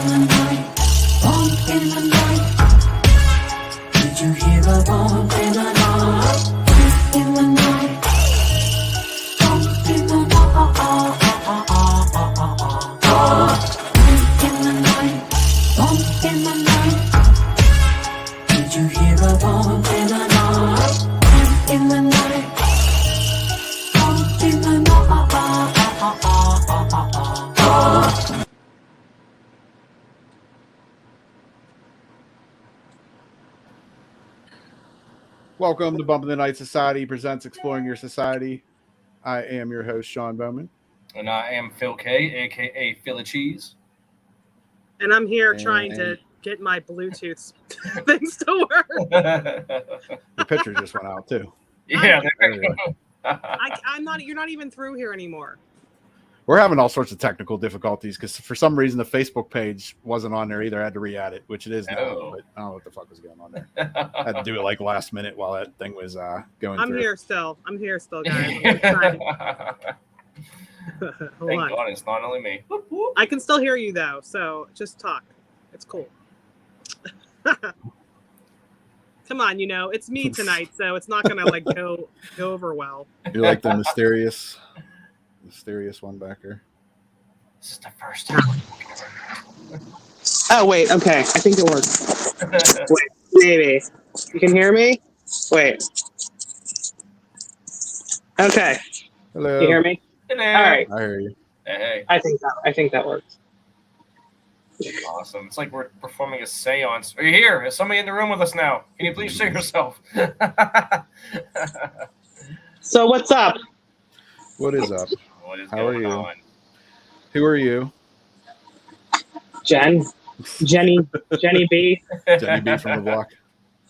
in the night, bump in the night. Did you hear a bump in the night? Bump in the night, bump in the night. Bump in the night, bump in the night. Did you hear a bump in the night? Bump in the night, bump in the night. Welcome to Bump in the Night Society presents Exploring Your Society. I am your host, Sean Bowman. And I am Phil K, a.k.a. Philly Cheese. And I'm here trying to get my Bluetooth things to work. The picture just went out, too. Yeah. I'm not. You're not even through here anymore. We're having all sorts of technical difficulties because for some reason the Facebook page wasn't on there either. I had to re-add it, which it is now. Oh. But I don't know what the fuck was going on there. I had to do it like last minute while that thing was going I'm through. here still, guys. Thank Hold on. God it's not only me. I can still hear you though, so just talk. It's cool. Come on, it's me tonight, so it's not gonna go over well. You're like the mysterious one back here. This is the first time. Oh wait, okay. I think it works. Wait, maybe. You can hear me? Wait. Okay. Hello. You hear me? Hello. All right. I hear you. Hey. I think that works. Awesome. It's like we're performing a seance. Are you here? Is somebody in the room with us now? Can you please show yourself? So what's up? What is up? What is How going are you? on? Who are you? Jenny B, Jenny B from the block.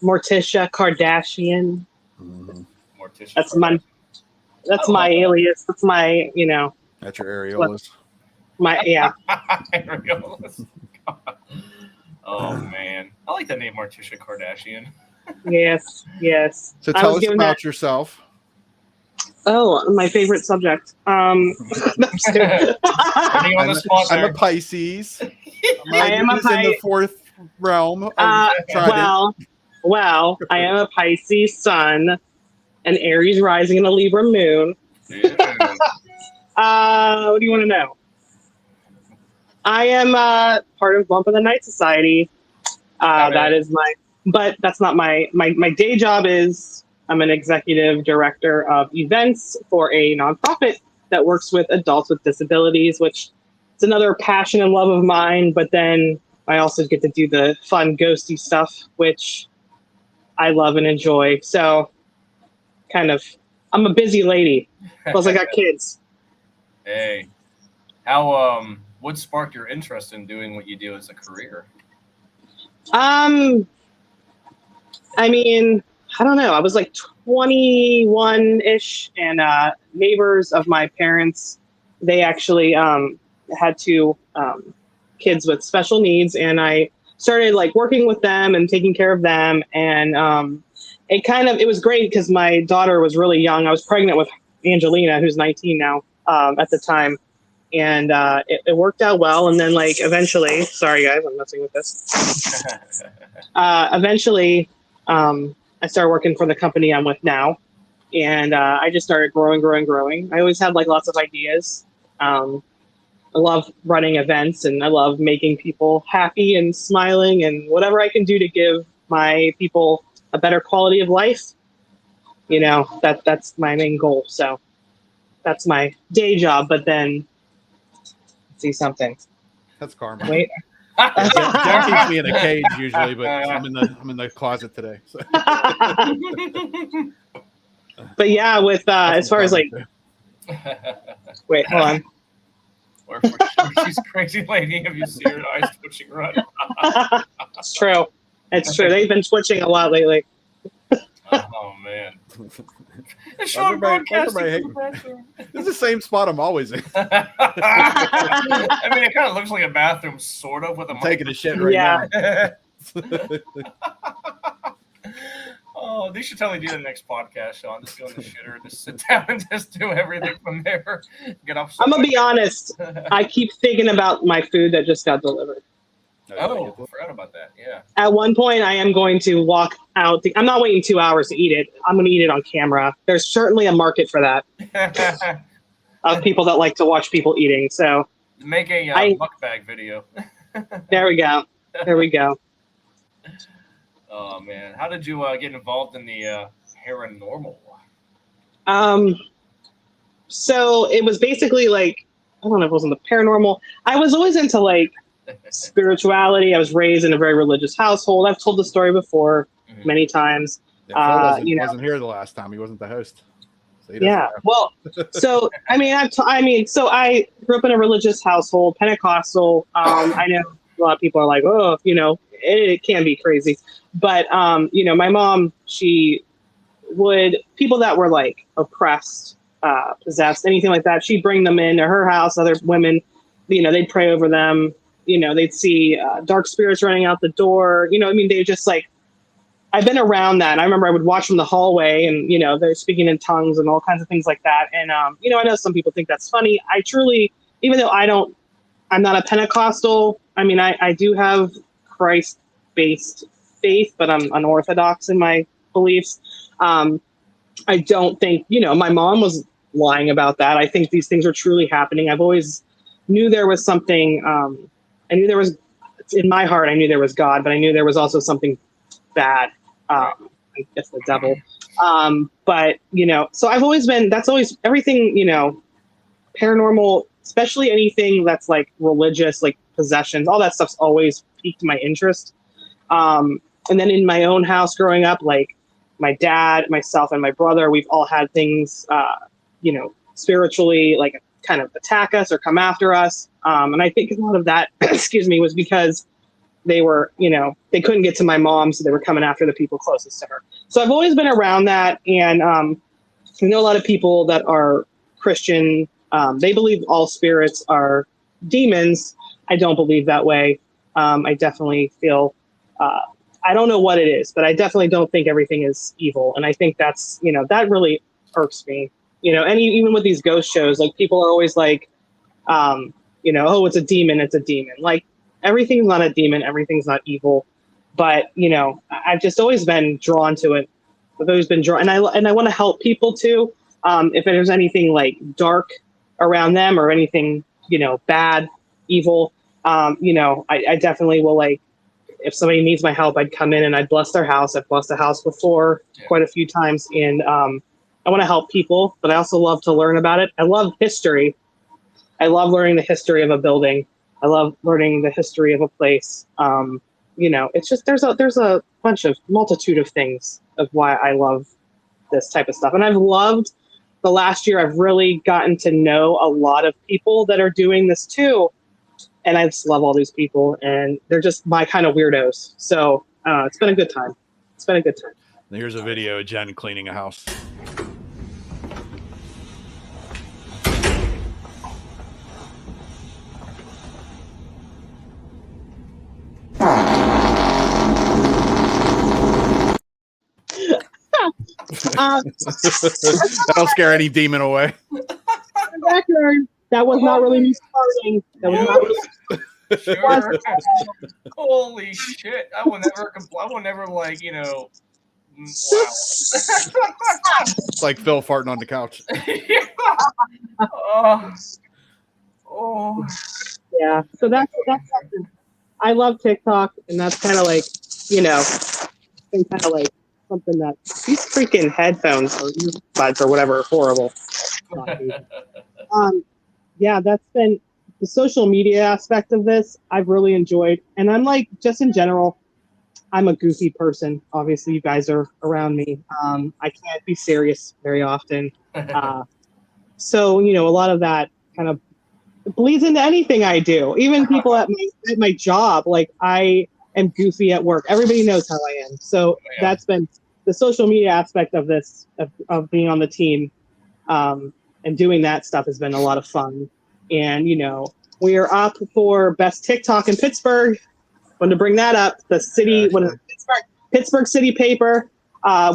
Morticia Kardashian. Mm-hmm. Morticia That's my alias. That's my, That's your areolas. Areolas. Oh man, I like the name Morticia Kardashian. Yes. So tell us about yourself. Oh, my favorite subject. Putting you on the spot I'm there. a Pisces. I am a in the fourth realm of well, I am a Pisces sun, an Aries rising, and a Libra moon. Yeah. What do you want to know? I am part of Bump in the Night Society. That is but that's not my day job is I'm an executive director of events for a nonprofit that works with adults with disabilities, which is another passion and love of mine. But then I also get to do the fun ghosty stuff, which I love and enjoy. So I'm a busy lady. Plus I got kids. Hey, how what sparked your interest in doing what you do as a career? I mean, I don't know. I was like 21-ish, and neighbors of my parents, they actually had two kids with special needs, and I started working with them and taking care of them. And it was great because my daughter was really young. I was pregnant with Angelina, who's 19 now at the time. And it worked out well. And then eventually, sorry guys, I'm messing with this. Eventually, I started working for the company I'm with now. And I just started growing. I always had lots of ideas. I love running events and I love making people happy and smiling and whatever I can do to give my people a better quality of life. That's my main goal. So that's my day job. But then see something. That's karma. Wait. Jack keeps me in a cage usually, but I'm in the closet today. So. But yeah, with as far as wait, hold on. Or she's a crazy lady. Have you seen her eyes twitching right? It's true. They've been twitching a lot lately. Oh man. It's Sean broadcasting. This is the same spot I'm always in. I mean, it kind of looks like a bathroom, sort of, with a mic. Taking a shit right now. Oh, they should totally do the next podcast, Sean. Just go in the shitter and just sit down and just do everything from there. Get off. I'm gonna be honest. I keep thinking about my food that just got delivered. Oh, I forgot about that. Yeah. At one point, I am going to walk out. I'm not waiting 2 hours to eat it. I'm going to eat it on camera. There's certainly a market for that of people that like to watch people eating. So Make a mukbang video. there we go. There we go. Oh man, how did you get involved in the paranormal? So it was basically like, I don't know if it was in the paranormal. I was always into like spirituality. I was raised in a very religious household. I've told the story before many times. Yeah, Phil wasn't here the last time. He wasn't the host. So Yeah. Well, so I mean, so I grew up in a religious household, Pentecostal. I know a lot of people are like, oh, it can be crazy, but my mom, she would people that were like oppressed, possessed, anything like that. She'd bring them into her house. Other women, they'd pray over them. They'd see dark spirits running out the door. They just like. I've been around that. And I remember I would watch from the hallway and, they're speaking in tongues and all kinds of things like that. And, I know some people think that's funny. I truly, even though I'm not a Pentecostal. I mean, I do have Christ-based faith, but I'm unorthodox in my beliefs. I don't think, my mom was lying about that. I think these things are truly happening. I've always knew there was something, I knew there was, in my heart, I knew there was God, but I knew there was also something bad. I guess the devil. But, so I've always been, that's always everything, paranormal, especially anything that's like religious, like possessions, all that stuff's always piqued my interest. And then in my own house growing up, like my dad, myself, and my brother, we've all had things, spiritually, like kind of attack us or come after us. And I think a lot of that, was because they were, they couldn't get to my mom, so they were coming after the people closest to her. So I've always been around that. And I know a lot of people that are Christian. They believe all spirits are demons. I don't believe that way. I definitely feel, I don't know what it is, but I definitely don't think everything is evil. And I think that's, that really irks me. Even with these ghost shows, like people are always like, oh, it's a demon. It's a demon. Like, everything's not a demon. Everything's not evil. But, I've just always been drawn to it. I've always been drawn. And I want to help people too. If there's anything like dark around them or anything, bad, evil, I definitely will, like, if somebody needs my help, I'd come in and I'd bless their house. I've blessed a house before quite a few times. And I want to help people, but I also love to learn about it. I love history. I love learning the history of a building. I love learning the history of a place. It's just there's a multitude of things of why I love this type of stuff. And I've loved the last year. I've really gotten to know a lot of people that are doing this too. And I just love all these people, and they're just my kind of weirdos. So it's been a good time. It's been a good time. Here's a video of Jen cleaning a house. That'll scare any demon away. That was not really me starting. That was not really. Sure. Holy shit! I will never like Wow. It's like Phil farting on the couch. Oh. Yeah. So that's something. I love TikTok, and that's kind of like, something that these freaking headphones or earbuds or whatever are horrible. Yeah, that's been the social media aspect of this. I've really enjoyed, and I'm like, just in general, I'm a goofy person. Obviously, you guys are around me. I can't be serious very often. So, a lot of that kind of bleeds into anything I do. Even people at my job, like I am goofy at work. Everybody knows how I am. So that's been the social media aspect of this, of being on the team, and doing that stuff has been a lot of fun. And, we are up for Best TikTok in Pittsburgh. Wanted to bring that up. The city, Pittsburgh City paper.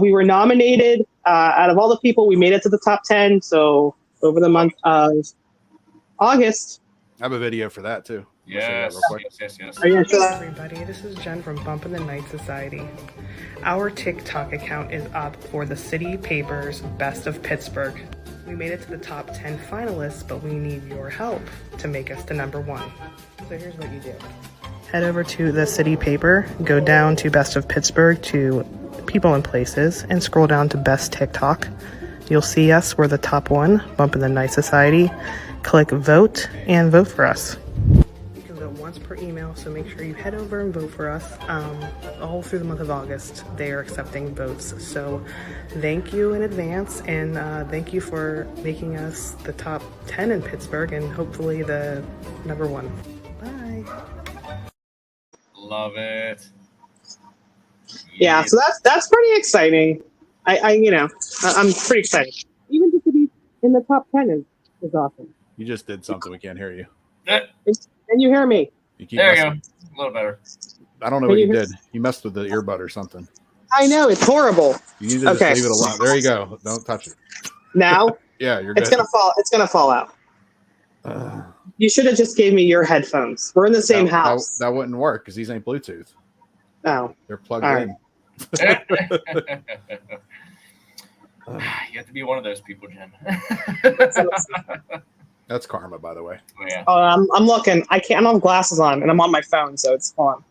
We were nominated. Out of all the people, we made it to the top 10. So over the month of August. I have a video for that too. Yes, real quick. yes. Are you gonna show Hey that? everybody, this is Jen from Bump in the Night Society. Our TikTok account is up for the City Paper's Best of Pittsburgh. We made it to the top 10 finalists, but we need your help to make us to number 1. So here's what you do. Head over to the City Paper, go down to Best of Pittsburgh to People and Places, and scroll down to Best TikTok. You'll see us, we're the top 1, Bump in the Night Society. Click vote and vote for us. You can vote once per email, so make sure you head over and vote for us. All through the month of August, they are accepting votes. So thank you in advance, and thank you for making us the top 10 in Pittsburgh and hopefully the number 1. Bye. Love it. Yeah, so that's pretty exciting. I'm pretty excited. Even just to be in the top 10 is awesome. You just did something. We can't hear you. And you hear me? You keep There you go. messing. A little better. I don't know what you did. You messed with the earbud or something. I know, it's horrible. You need to just leave it alone. There you go. Don't touch it. Now Yeah, you're good. it's gonna fall out. You should have just gave me your headphones. We're in the same house. That wouldn't work because these ain't Bluetooth. Oh. They're plugged All in. You have to be one of those people, Jen. That's karma, by the way. Oh, yeah. Oh, I'm looking. I don't have glasses on, and I'm on my phone, so it's on.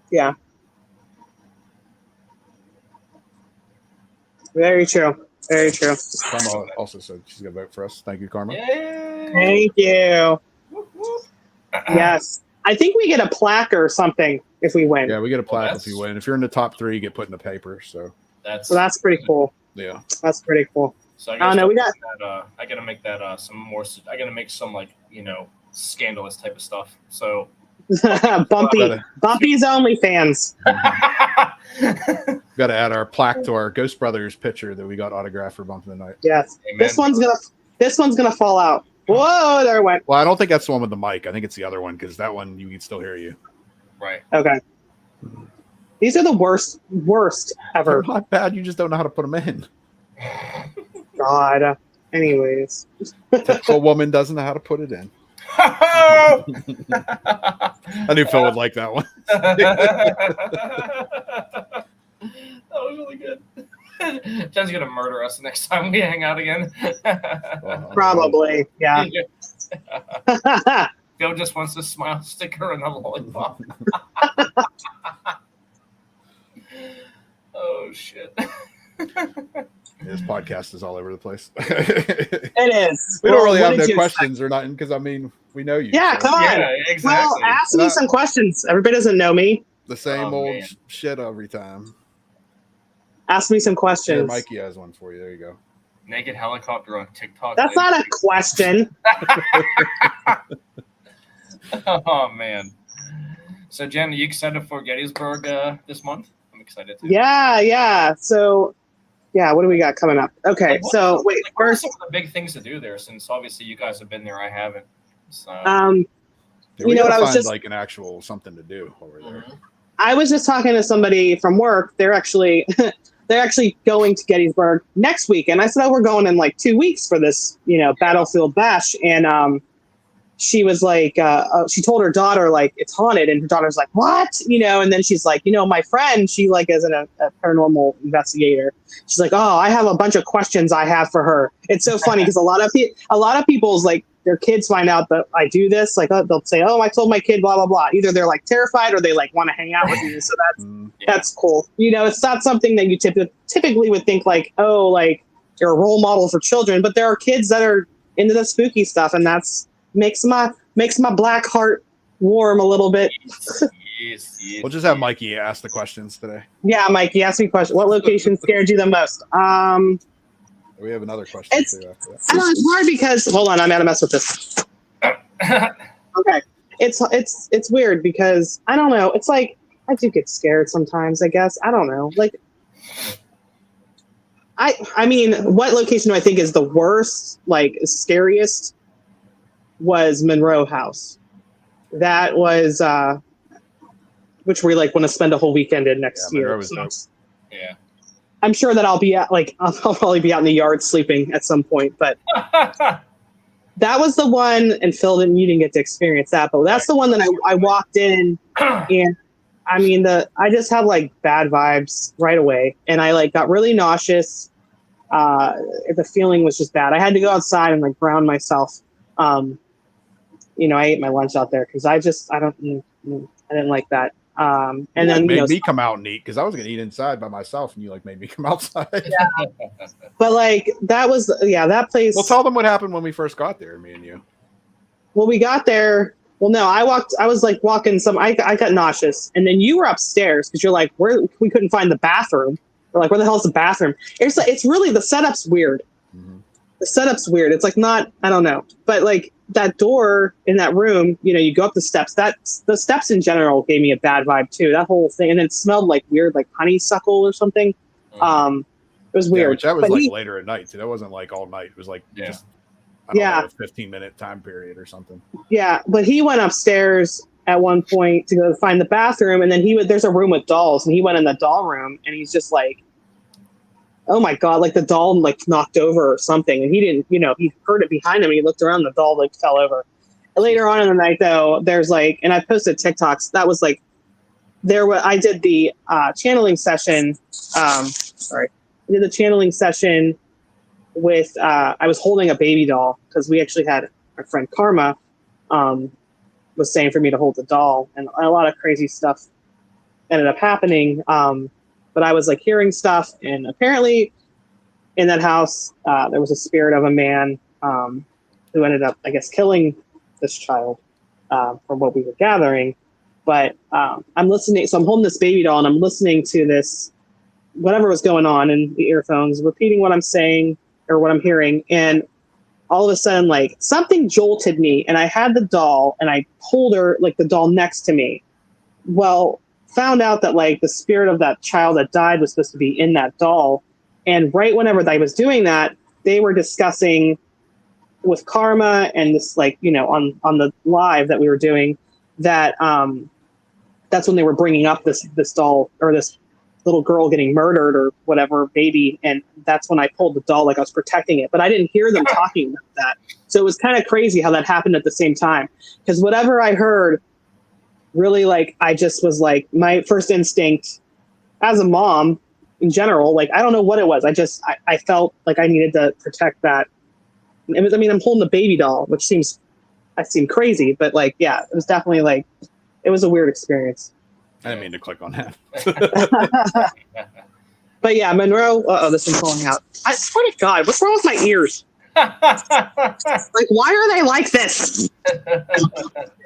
Yeah. Very true. Very true. Karma also said she's gonna vote for us. Thank you, Karma. Yay! Thank you. Whoop, whoop. Yes. I think we get a plaque or something if we win. Yeah, we get a plaque that's- if you win. If you're in the top 3, you get put in the paper. So That's So that's pretty cool. yeah. That's pretty cool. So I Oh, no, we got- that, I gotta make that some more. I gotta make some scandalous type of stuff. So Bumpy's OnlyFans. Got to add our plaque to our Ghost Brothers picture that we got autographed for Bump in the Night. Yes. Amen. This one's gonna fall out. Whoa, there it went. Well, I don't think that's the one with the mic. I think it's the other one because that one you can still hear you. right. Okay. These are the worst They're ever. not bad. You just don't know how to put them in. God. Anyways. Typical woman doesn't know how to put it in. that I knew Phil would like that one. was really good. Jen's gonna murder us next time we hang out again. Probably. Yeah. Phil just wants a smile sticker and a lollipop. Oh shit. This podcast is all over the place. It is. We don't really What have did no you questions or nothing because we know you. Yeah, come on. Yeah, exactly. Well, ask me some questions. Everybody doesn't know me. The same Oh, old man. shit every time. Ask me some Here, questions. Mikey has one for you. There you go. Naked helicopter on TikTok. That's not a question. Oh man. So Jen, are you excited for Gettysburg this month? I'm excited too. Yeah. So, yeah, what do we got coming up? Okay, Like, what- so wait, What are first, some of the big things to do there? Since obviously you guys have been there, I haven't. So. Yeah, You we know what, gotta I was find just- like an actual something to do over there. Mhm. I was just talking to somebody from work. They're actually going to Gettysburg next week, and I said, "Oh, we're going in like 2 weeks for this, Battlefield Bash." And she was like, she told her daughter like it's haunted, and her daughter's like, "What?" And then she's like, my friend, she like is a paranormal investigator. She's like, "Oh, I have a bunch of questions I have for her." It's so funny because a lot of people's like their kids find out that I do this, like they'll say, "Oh, I told my kid blah blah blah." Either they're like terrified or they like want to hang out with you. So that's cool. It's not something that you typically would think like, oh, like you're a role model for children, but there are kids that are into the spooky stuff, and that's makes my black heart warm a little bit. Yes. We'll just have Mikey ask the questions today. Yeah, Mikey, ask me a question. What location scared you the most? We have another question It's- too after that. I know it's hard because hold on, I'm gonna mess with this. Okay, it's weird because I don't know. It's like I do get scared sometimes. I guess I don't know. Like I mean, what location do I think is the worst, like scariest? Was Monroe House. That was which we like want to spend a whole weekend in next Yeah, year. Monroe was So dope. Yeah. I'm sure that I'll be at I'll probably be out in the yard sleeping at some point, but That was the one, and Phil you didn't get to experience that, but that's the one that I walked in, and I mean I just have like bad vibes right away, and I like got really nauseous. The feeling was just bad. I had to go outside and like ground myself. I ate my lunch out there because I didn't like that. And then made me come out and eat because I was gonna eat inside by myself, and you like made me come outside. Yeah. But like that place. Well, tell them what happened when we first got there, me and you. Well, we got there. Well, no, I was like walking I got nauseous, and then you were upstairs because you're like, we couldn't find the bathroom. We're like, where the hell's the bathroom? It's really, the setup's weird. Mm-hmm. The setup's weird. It's like I don't know, but like that door in that room, you go up the steps. The steps in general gave me a bad vibe too. That whole thing, and it smelled like weird, like honeysuckle or something. Mm-hmm. It was weird. Which that was like later at night too. That wasn't like all night. It was like just I don't know, a 15-minute time period or something. Yeah, but he went upstairs at one point to go find the bathroom, and then there's a room with dolls, and he went in the doll room, and he's just like, oh my God, like the doll like knocked over or something. And he didn't, he heard it behind him. And he looked around, the doll like fell over. And later on in the night though, there's like, and I posted TikToks, that was like, I did the channeling session. I did the channeling session with, I was holding a baby doll because we actually had our friend Karma was saying for me to hold the doll, and a lot of crazy stuff ended up happening. But I was like hearing stuff, and apparently in that house, there was a spirit of a man who ended up, I guess, killing this child from what we were gathering. But I'm listening, so I'm holding this baby doll, and I'm listening to this, whatever was going on in the earphones, repeating what I'm saying or what I'm hearing. And all of a sudden, like something jolted me, and I had the doll, and I pulled her, like the doll next to me. Well, found out that like the spirit of that child that died was supposed to be in that doll. And right whenever I was doing that, they were discussing with Karma and this, like, on the live that we were doing, that that's when they were bringing up this doll, or this little girl getting murdered or whatever, baby. And that's when I pulled the doll, like I was protecting it, but I didn't hear them talking about that. So it was kind of crazy how that happened at the same time, because whatever I heard, really, like, I just was like, my first instinct as a mom in general, like, I don't know what it was. I felt like I needed to protect that. I'm holding a baby doll, which seems crazy, but like, yeah, it was definitely like, it was a weird experience. I didn't mean to click on that. But yeah, Monroe, this one's falling out. I swear to God, what's wrong with my ears? Like, why are they like this?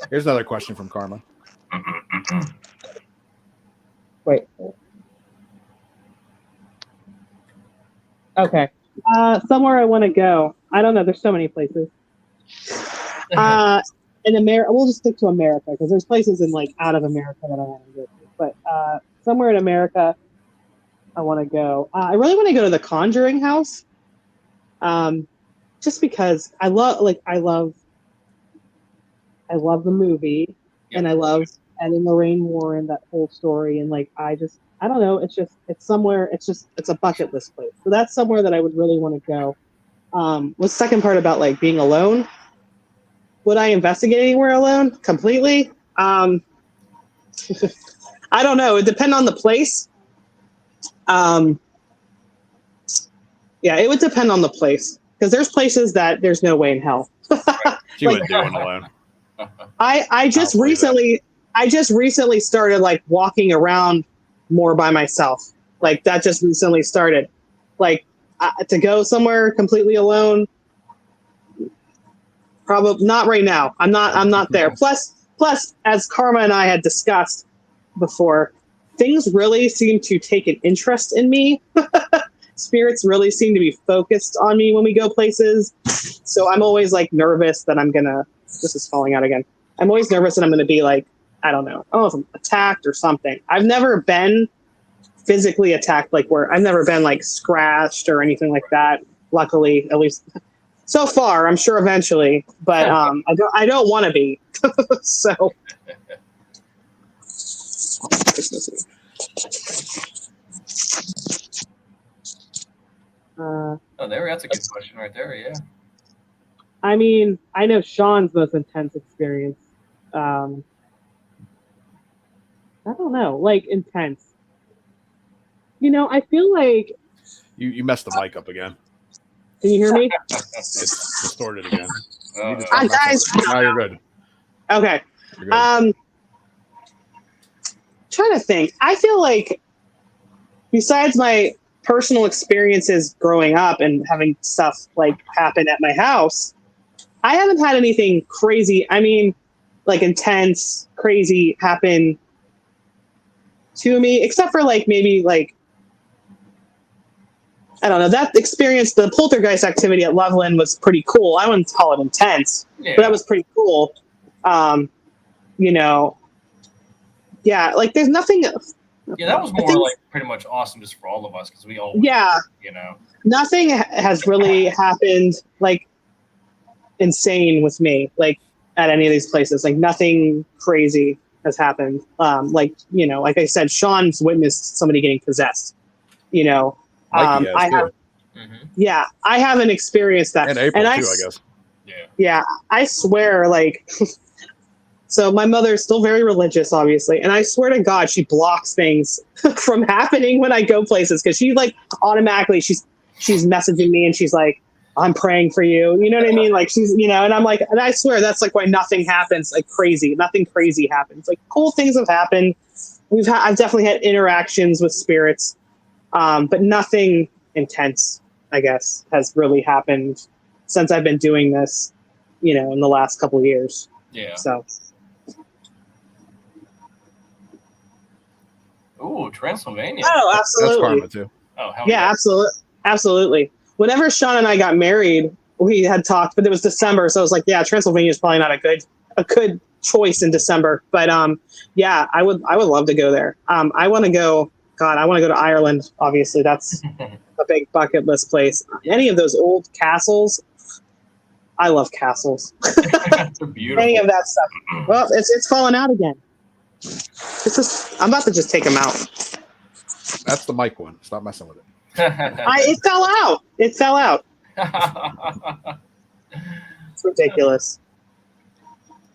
Here's another question from Karma. Wait. Okay. Somewhere I want to go. I don't know. There's so many places. In America, we'll just stick to America because there's places in like out of America that I want to go to. But somewhere in America, I want to go. I really want to go to the Conjuring house. Just because I love the movie, and I love Ed and Lorraine Warren, that whole story, and like I don't know, it's somewhere, it's a bucket list place. So that's somewhere that I would really want to go. What's the second part about like being alone? Would I investigate anywhere alone completely? I don't know. It depends on the place. Yeah, it would depend on the place, because there's places that there's no way in hell. She wouldn't do it alone. I just recently started like walking around more by myself. Like that just recently started. Like to go somewhere completely alone, probably not right now. I'm not there. Plus, as Karma and I had discussed before, things really seem to take an interest in me. Spirits really seem to be focused on me when we go places. So I'm always like nervous that this is falling out again. I'm always nervous that I'm going to be like, I don't know if I'm attacked or something. I've never been physically attacked, like where I've never been like scratched or anything like that. Luckily, at least so far. I'm sure eventually, but I don't want to be. So. That's a good question right there. Yeah. I mean, I know Sean's most intense experience. I don't know, like intense. I feel like. You messed the mic up again. Can you hear me? It's distorted again. You need to Uh, stop messing guys. with it. Now you're good. Okay. You're good. Trying to think. I feel like besides my personal experiences growing up and having stuff like happen at my house, I haven't had anything crazy. I mean, like intense, crazy happen to me, except for like maybe like I don't know, that experience, the poltergeist activity at Loveland was pretty cool. I wouldn't call it intense, yeah. but that was pretty cool. You know, yeah, like there's nothing. Yeah, that was more like pretty much awesome just for all of us because we all, Yeah, nothing has really happened like insane with me, like at any of these places. Like nothing crazy has happened. Like like I said, Sean's witnessed somebody getting possessed. Mikey has, I too. have. Yeah, I haven't experienced that. And April, too, I guess. Yeah, I swear, like, so my mother is still very religious, obviously, and I swear to God, she blocks things from happening when I go places because she like automatically she's messaging me and she's like, "I'm praying for you," you know what I mean? Like she's and I'm like, and I swear that's like why nothing happens like crazy. Nothing crazy happens. Like cool things have happened. I've definitely had interactions with spirits, but nothing intense, I guess, has really happened since I've been doing this, in the last couple of years. Yeah. So. Ooh, Transylvania. Oh, absolutely. That's karma, too. Oh, hell yeah, absolutely. Whenever Sean and I got married, we had talked, but it was December, so I was like, yeah, Transylvania is probably not a good choice in December. But yeah, I would love to go there. I want to go. God, I want to go to Ireland. Obviously, that's a big bucket list place. Any of those old castles. I love castles. They're beautiful. Any of that stuff. Well, it's falling out again. I'm about to just take them out. That's the mic one. Stop messing with it. It fell out. It fell out. It's ridiculous.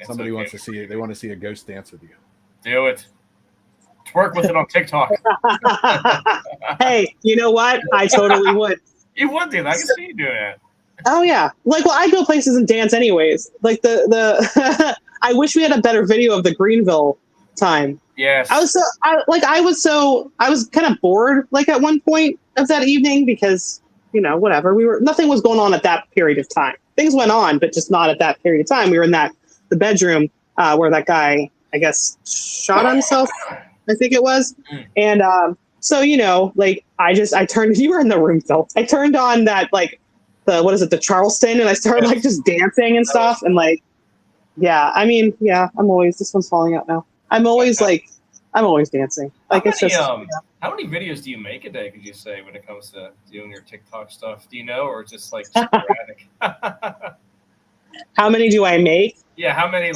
Somebody wants to see it. They want to see a ghost dance with you. Do it. Twerk with it on TikTok. Hey, you know what? I totally would. You would do that. I can see you doing it. Oh yeah. Like, well, I go places and dance anyways. Like the I wish we had a better video of the Greenville time. Yes. I was kind of bored like at one point of that evening because, whatever. Nothing was going on at that period of time. Things went on, but just not at that period of time. We were in the bedroom where that guy, I guess, shot himself, I think it was. And so, like I turned, you were in the room, Phil. I turned on that, like, the Charleston, and I started like just dancing and stuff. And like, yeah, I mean, yeah, this one's falling out now. I'm always dancing. Like it's just. How many videos do you make a day, could you say, when it comes to doing your TikTok stuff? Do you know, or just like sporadic? How many do I make? Yeah, how many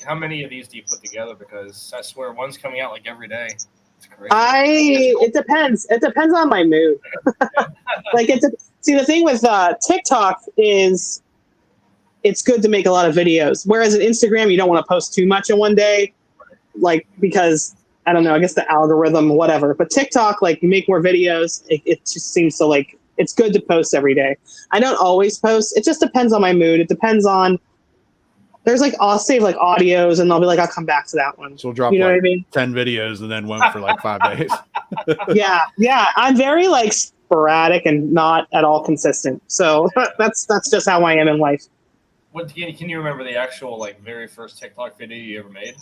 how many of these do you put together? Because I swear one's coming out like every day. It's crazy. It depends. It depends on my mood. Like see, the thing with TikTok is it's good to make a lot of videos. Whereas in Instagram, you don't want to post too much in one day, like because I don't know, I guess the algorithm, whatever. But TikTok, like you make more videos, it just seems to like it's good to post every day. I don't always post. It just depends on my mood. It depends on. There's like I'll save like audios and I'll be like I'll come back to that one. So we'll drop 10 videos and then went for like 5 days. Yeah. I'm very like sporadic and not at all consistent. So that's just how I am in life. What can you remember the actual like very first TikTok video you ever made?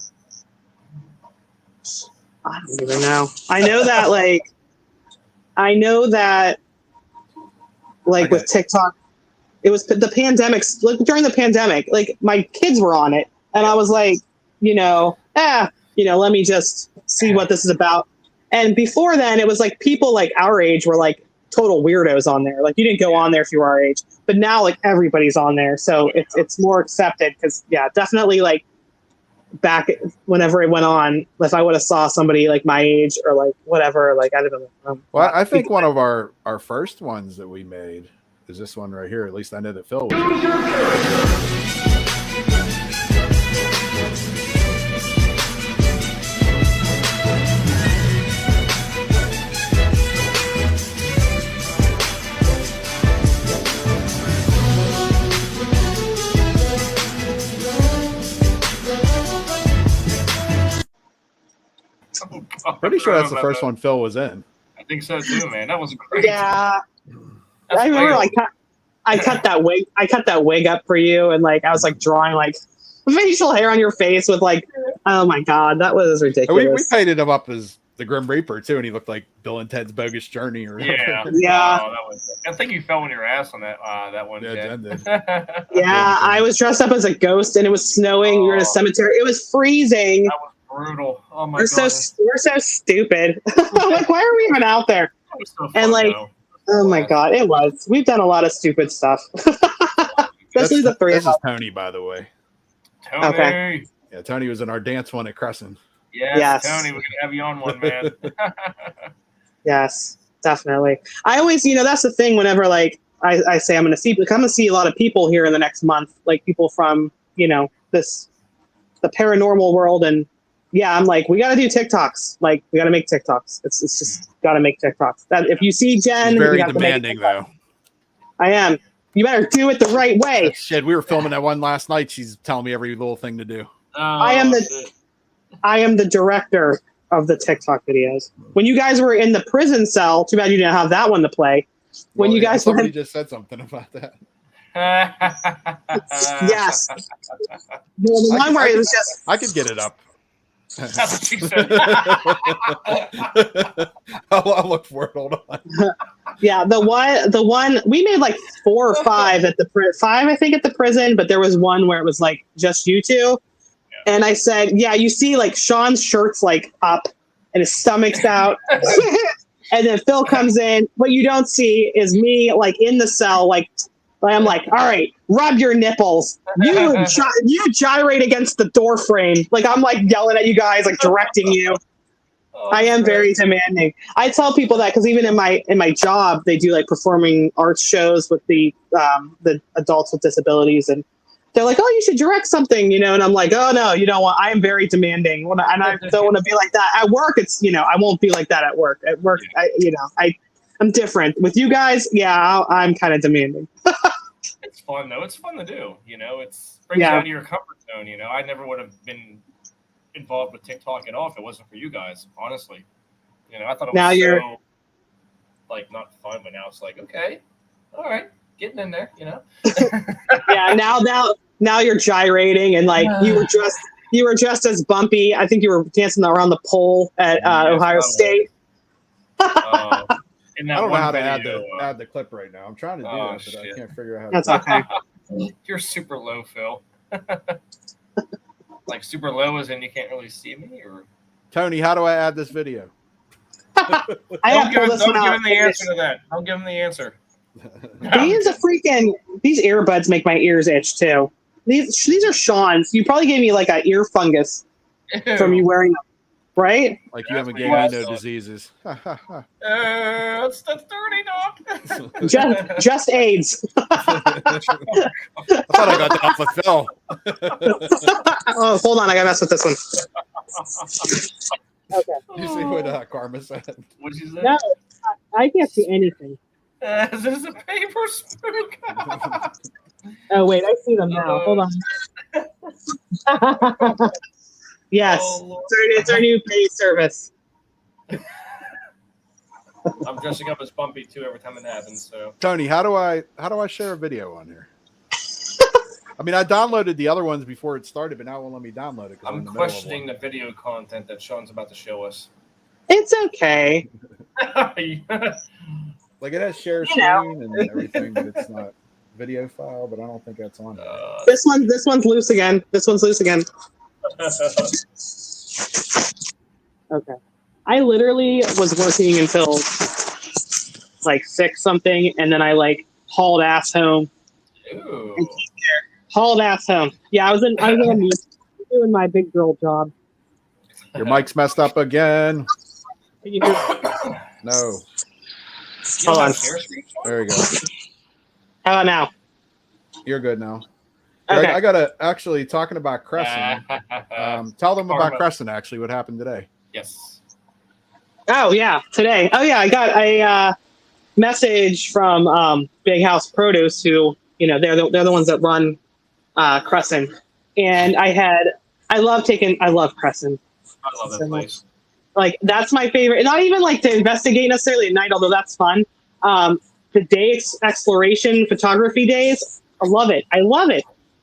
I don't even know. I know that with TikTok, it was the pandemic. Like during the pandemic, like my kids were on it, and I was like, let me just see what this is about. And before then, it was like people like our age were like total weirdos on there. Like you didn't go on there if you were our age, but now like everybody's on there, so it's more accepted. Because definitely like back whenever it went on, if I would have saw somebody like my age or like whatever, like I don't know. Well, I think one of our first ones that we made is this one right here. At least I know that Phil was. Pretty sure that's the first one Phil was in. I think so too, man. That was great. Yeah. That's I remember wild. I cut that wig up for you, and like I was like drawing like facial hair on your face with like, oh my god, that was ridiculous. We painted him up as the Grim Reaper too, and he looked like Bill and Ted's Bogus Journey or Yeah. Yeah. Oh, that was, I think you fell on your ass on that one. Yeah, Jen did. Yeah, I was dressed up as a ghost, and it was snowing. We were in a cemetery. It was freezing. That was brutal. Oh my We're god. we're so stupid. Like, why are we even out there? That was so fun, And like, though. oh my god, it was. We've done a lot of stupid stuff, especially the three This of us. is Tony, by the way. Tony. Okay. Yeah, Tony was in our dance one at Crescent. Yes, Yes. Tony, we're gonna have you on one, man. Yes, definitely. I always, that's the thing. Whenever like I say I'm going to come and see a lot of people here in the next month, like people from the paranormal world, and yeah, I'm like, we got to do TikToks. Like, we got to make TikToks. It's just got to make TikToks. That if you see Jen, She's very you have to make demanding, it. though. I am. You better do it the right way. Shit, we were filming that one last night. She's telling me every little thing to do. I am the director of the TikTok videos. When you guys were in the prison cell, too bad you didn't have that one to play. When you guys were somebody just said something about that. yes, the one where it was just I could get it up. That's what she said. I'll look for it. Hold on. yeah, the one we made like 4 or 5 at the 5, I think, at the prison, but there was one where it was like just you two. And I said, yeah, you see like Sean's shirt's like up and his stomach's out. And then Phil comes in. What you don't see is me like in the cell, like I'm like, all right, rub your nipples. You gyrate against the door frame. Like I'm like yelling at you guys, like directing you. I am very demanding. I tell people that because even in my job, they do like performing arts shows with the adults with disabilities, and they're like, oh, you should direct something, and I'm like, oh no, you don't want. I am very demanding, and I don't want to be like that at work. It's I won't be like that at work. At work, I'm different. With you guys, yeah, I'm kind of demanding. It's fun though. It's fun to do. It's brings you out of your comfort zone. I never would have been involved with TikTok at all if it wasn't for you guys. Honestly, I thought it was Now you're- so like not fun, but now it's like okay, all right, getting in there. Yeah, now you're gyrating, and like you were dressed as Bumpy. I think you were dancing around the pole at Ohio State. In I that don't know one how to video, add the clip right now. I'm trying to do Oh, that, but I shit. can't figure out how That's to okay. You're super low, Phil. Like super low as in you can't really see me, or Tony, how do I add this video? I don't have give to him listen out. the answer to that. Don't give him the answer. These earbuds make my ears itch too. These are Sean's. You probably gave me like an ear fungus from you wearing them, right? Like you That's haven't what gave you me asked no for. diseases. It's the 30 dog. Just AIDS. I thought I got that off of Phil. Oh, hold on, I gotta mess with this one. Okay. You see what Karma said? What'd you say? No, I can't see anything. Is this a paper spook? Oh wait, I see them now. Hold on. Yes, Oh, Lord. it's our new paid service. I'm dressing up as Bumpy too every time it happens. So Tony, how do I share a video on here? I mean, I downloaded the other ones before it started, but now it won't let me download it. I'm questioning the video content that Sean's about to show us. It's okay. Like it has share You know. screen and everything, but it's not video file. But I don't think that's on there. This one's loose again. This one's loose again. Okay. I literally was working until like 6 something, and then I like hauled ass home. Ooh. Hauled ass home. Yeah, I was doing my big girl job. Your mic's messed up again. Can you hear me? No. You don't Hold on. have share screen, Sean? There you go. How about now? You're good now. Okay. I gotta actually talking about Crescent. Tell them about Karma. Crescent. Actually, what happened today? Yes. Oh yeah, today. Oh yeah, I got a message from Big House Produce, who they're the ones that run Crescent, and I love Crescent. I love that place. Like that's my favorite. Not even like to investigate necessarily at night, although that's fun. The day exploration photography days, I love it.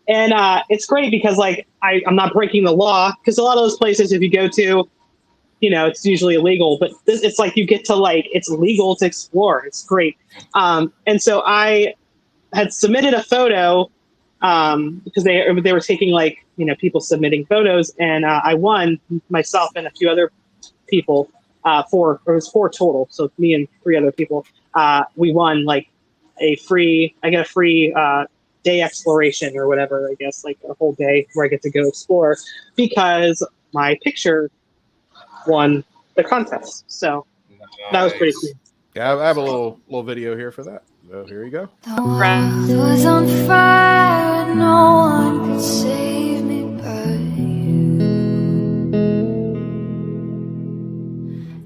And it's great because like I'm not breaking the law, because a lot of those places, if you go to, it's usually illegal, but it's like you get to like, it's legal to explore. It's great. And so I had submitted a photo because they were taking like, people submitting photos, and I won, myself and a few other people, it was 4 total. So me and 3 other people, we won like I get a free day exploration or whatever, I guess, like a whole day where I get to go explore because my picture won the contest. So that was pretty cool. Yeah, I have a little video here for that. So here you go. The world was on fire, no one could save me but you.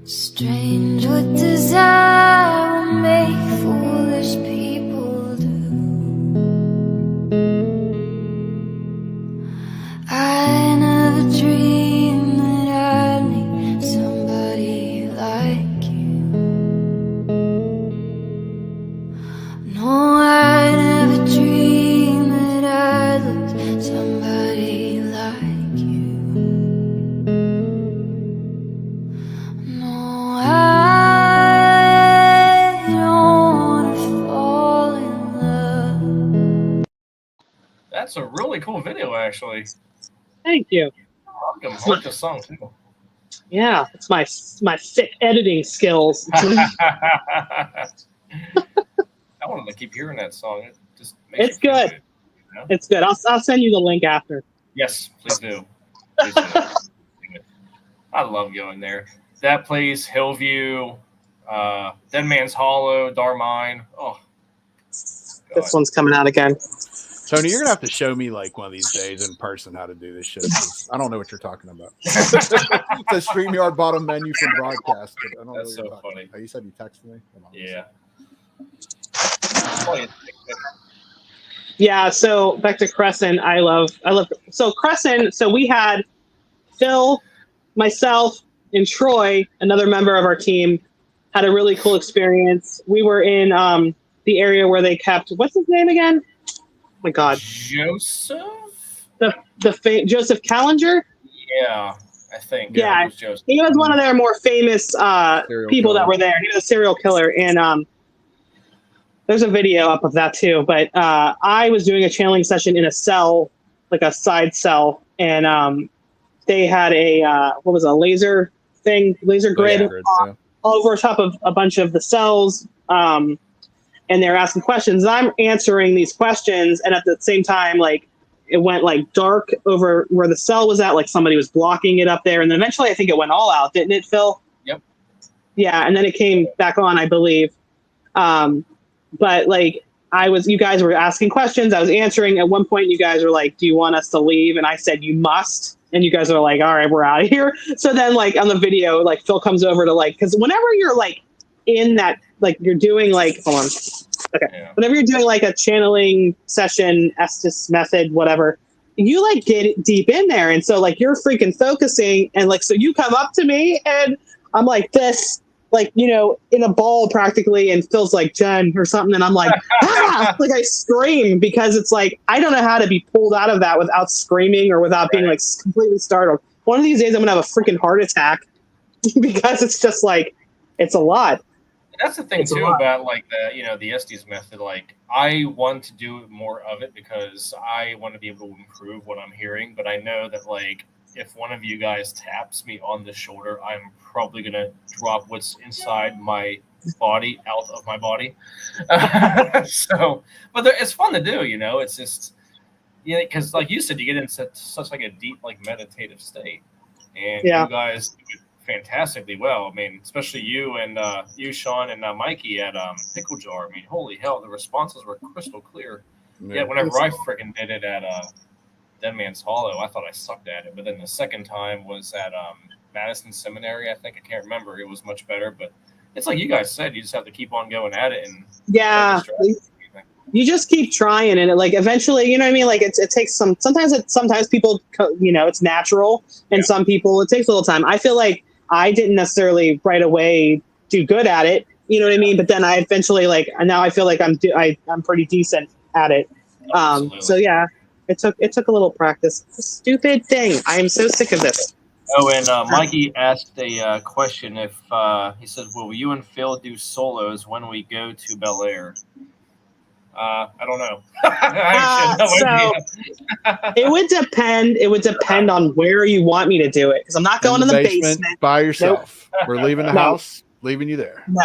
Strange what desire will make foolish people do. I never dreamed that I'd meet somebody like you. No, I never dreamed that I'd lose somebody like you. No, I don't wanna fall in love. That's a really cool video, actually. Thank you. I like the song too. Yeah, it's my sick editing skills. I wanted to keep hearing that song. It just makes It's good. It's good. I'll send you the link after. Yes, please do. Please do. I love going there. That place, Hillview, Dead Man's Hollow, Darmine. Oh, God. This one's coming out again. Tony, you're gonna have to show me like one of these days in person how to do this shit. 'Cause I don't know what you're talking about. It's a StreamYard bottom menu from broadcast. But I don't That's know what so funny. Oh, you said you texted me? Hold on. Yeah. Yeah, so back to Crescent. I love so Crescent, so we had Phil, myself, and Troy, another member of our team, had a really cool experience. We were in the area where they kept, what's his name again? Oh my God. Joseph? Joseph Callinger? Yeah, I think. Yeah, it was Joseph. he was one of their more famous people that were there. He was a serial killer, and there's a video up of that too. But I was doing a channeling session in a cell, like a side cell, and they had a laser grid all over top of a bunch of the cells, and they're asking questions. I'm answering these questions, and at the same time, like it went like dark over where the cell was at, like somebody was blocking it up there, and then eventually I think it went all out, didn't it, Phil? Yep. Yeah, and then it came back on, I believe. But like you guys were asking questions, I was answering. At one point, you guys were like, "Do you want us to leave?" And I said, "You must." And you guys are like, "All right, we're out of here." So then, like on the video, like Phil comes over to like, because whenever you're like in that, like you're doing like, hold on, okay, Yeah. whenever you're doing like a channeling session, Estes method, whatever, you like get deep in there, and so like you're freaking focusing, and like so you come up to me, and I'm like this. Like, in a ball practically, and Phil's like, "Jen," or something, and I'm like, ah! Like I scream because it's like, I don't know how to be pulled out of that without screaming or without being like completely startled. One of these days I'm gonna have a freaking heart attack because it's just like, it's a lot. That's the thing too about like the Estes method. Like I want to do more of it because I want to be able to improve what I'm hearing, but I know that like if one of you guys taps me on the shoulder, I'm probably going to drop what's inside my body out of my body. But it's fun to do, it's just, because like you said, you get into such like a deep, like meditative state, and you guys do it fantastically well. I mean, especially you and you, Sean, and Mikey at Pickle Jar. I mean, holy hell, the responses were crystal clear. Yeah, whenever I freaking did it at Dead Man's Hollow, I thought I sucked at it. But then the second time was at Madison Seminary, I think. I can't remember. It was much better. But it's like you guys said, you just have to keep on going at it. And yeah, you just keep trying, and it, like, eventually, you know what I mean? Like, it takes sometimes people, you know, it's natural, and some people, it takes a little time. I feel like I didn't necessarily right away do good at it, you know what I mean? But then I eventually, like, now I feel like I'm pretty decent at it. So yeah, it took a little practice. Stupid thing. I am so sick of this. Oh, and Mikey asked a question. If he said, "Will you and Phil do solos when we go to Bel Air?" I don't know. It would depend. It would depend on where you want me to do it, because I'm not going in the basement by yourself. Nope. We're leaving the house, leaving you there. No.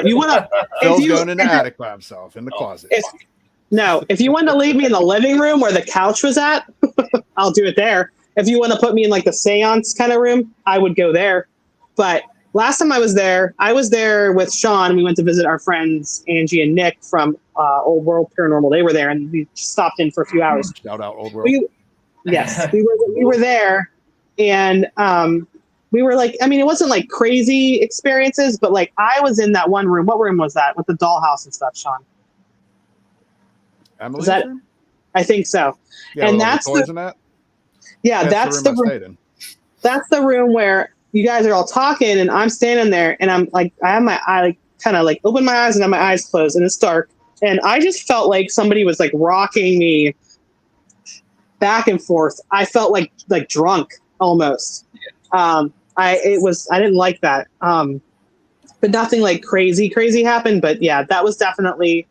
You want to? Phil's going in the attic by himself in the closet. If you want to leave me in the living room where the couch was at, I'll do it there. If you want to put me in like the seance kind of room, I would go there. But last time I was there with Sean. We went to visit our friends Angie and Nick from Old World Paranormal. They were there, and we stopped in for a few hours. Shout out Old World. Yes, we were there, and we were like, I mean, it wasn't like crazy experiences, but like I was in that one room. What room was that with the dollhouse and stuff, Sean? Emily's room? I think so. Yeah, and that's the toys in that? Yeah, that's the room. That's the room where you guys are all talking, and I'm standing there, and I'm like, I have my eye, like, kind of like open my eyes and have my eyes closed, and it's dark, and I just felt like somebody was like rocking me back and forth. I felt like drunk almost. I didn't like that. But nothing like crazy happened. But yeah, that was definitely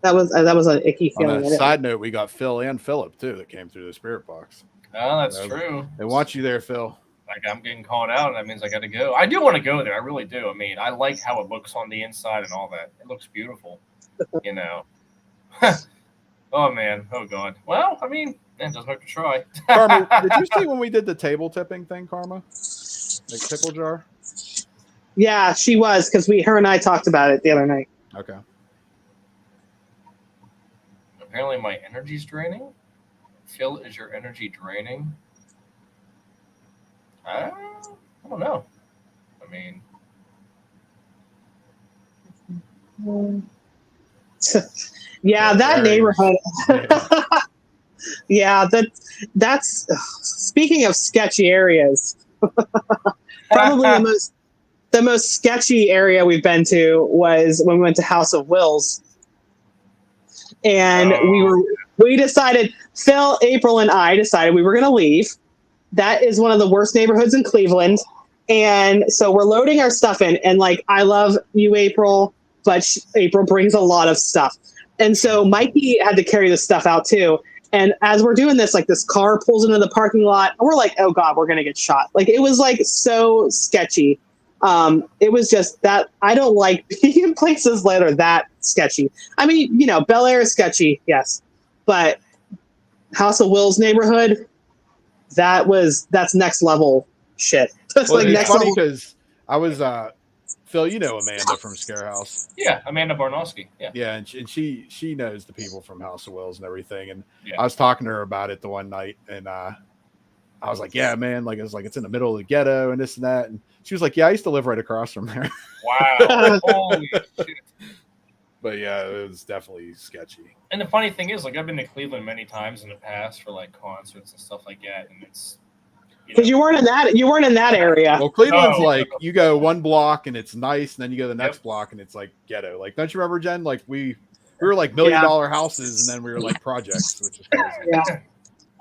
that was an icky feeling. On a side note, we got Phil and Philip too that came through the spirit box. Oh, that's true. They want you there, Phil. Like, I'm getting called out, and that means I got to go. I do want to go there. I really do. I mean, I like how it looks on the inside and all that. It looks beautiful, you know. Oh, man. Oh, God. Well, I mean, it doesn't hurt to try. Karma, did you see when we did the table tipping thing, Karma? Like pickle jar? Yeah, she was, because her and I talked about it the other night. Okay. Apparently my energy's draining. Phil, is your energy draining? I don't know. I mean, yeah, that neighborhood. Yeah, that's speaking of sketchy areas. Probably the most sketchy area we've been to was when we went to House of Wills, and we decided, Phil, April, and I decided we were going to leave. That is one of the worst neighborhoods in Cleveland. And so we're loading our stuff in. And like, I love you, April, but April brings a lot of stuff. And so Mikey had to carry this stuff out too. And as we're doing this, like, this car pulls into the parking lot, and we're like, oh God, we're going to get shot. Like, it was like so sketchy. It was just that I don't like being in places that are that sketchy. I mean, you know, Bel Air is sketchy. Yes. But House of Wills neighborhood, that's next level shit. That's well, like it's next funny level. because I was Phil, you know Amanda from Scare House. Yeah, Amanda Barnowski. Yeah, and she knows the people from House of Wills and everything. And I was talking to her about it the one night, and I was like, yeah, man, like it's in the middle of the ghetto and this and that. And she was like, yeah, I used to live right across from there. Wow. Holy shit. But yeah, it was definitely sketchy. And the funny thing is, like, I've been to Cleveland many times in the past for like concerts and stuff like that, and it's because you weren't in that area. Well, Cleveland's like you go one block and it's nice, and then you go the next block and it's like ghetto. Like, don't you remember, Jen? Like we were like $1 million houses, and then we were like projects, which is crazy. Yeah,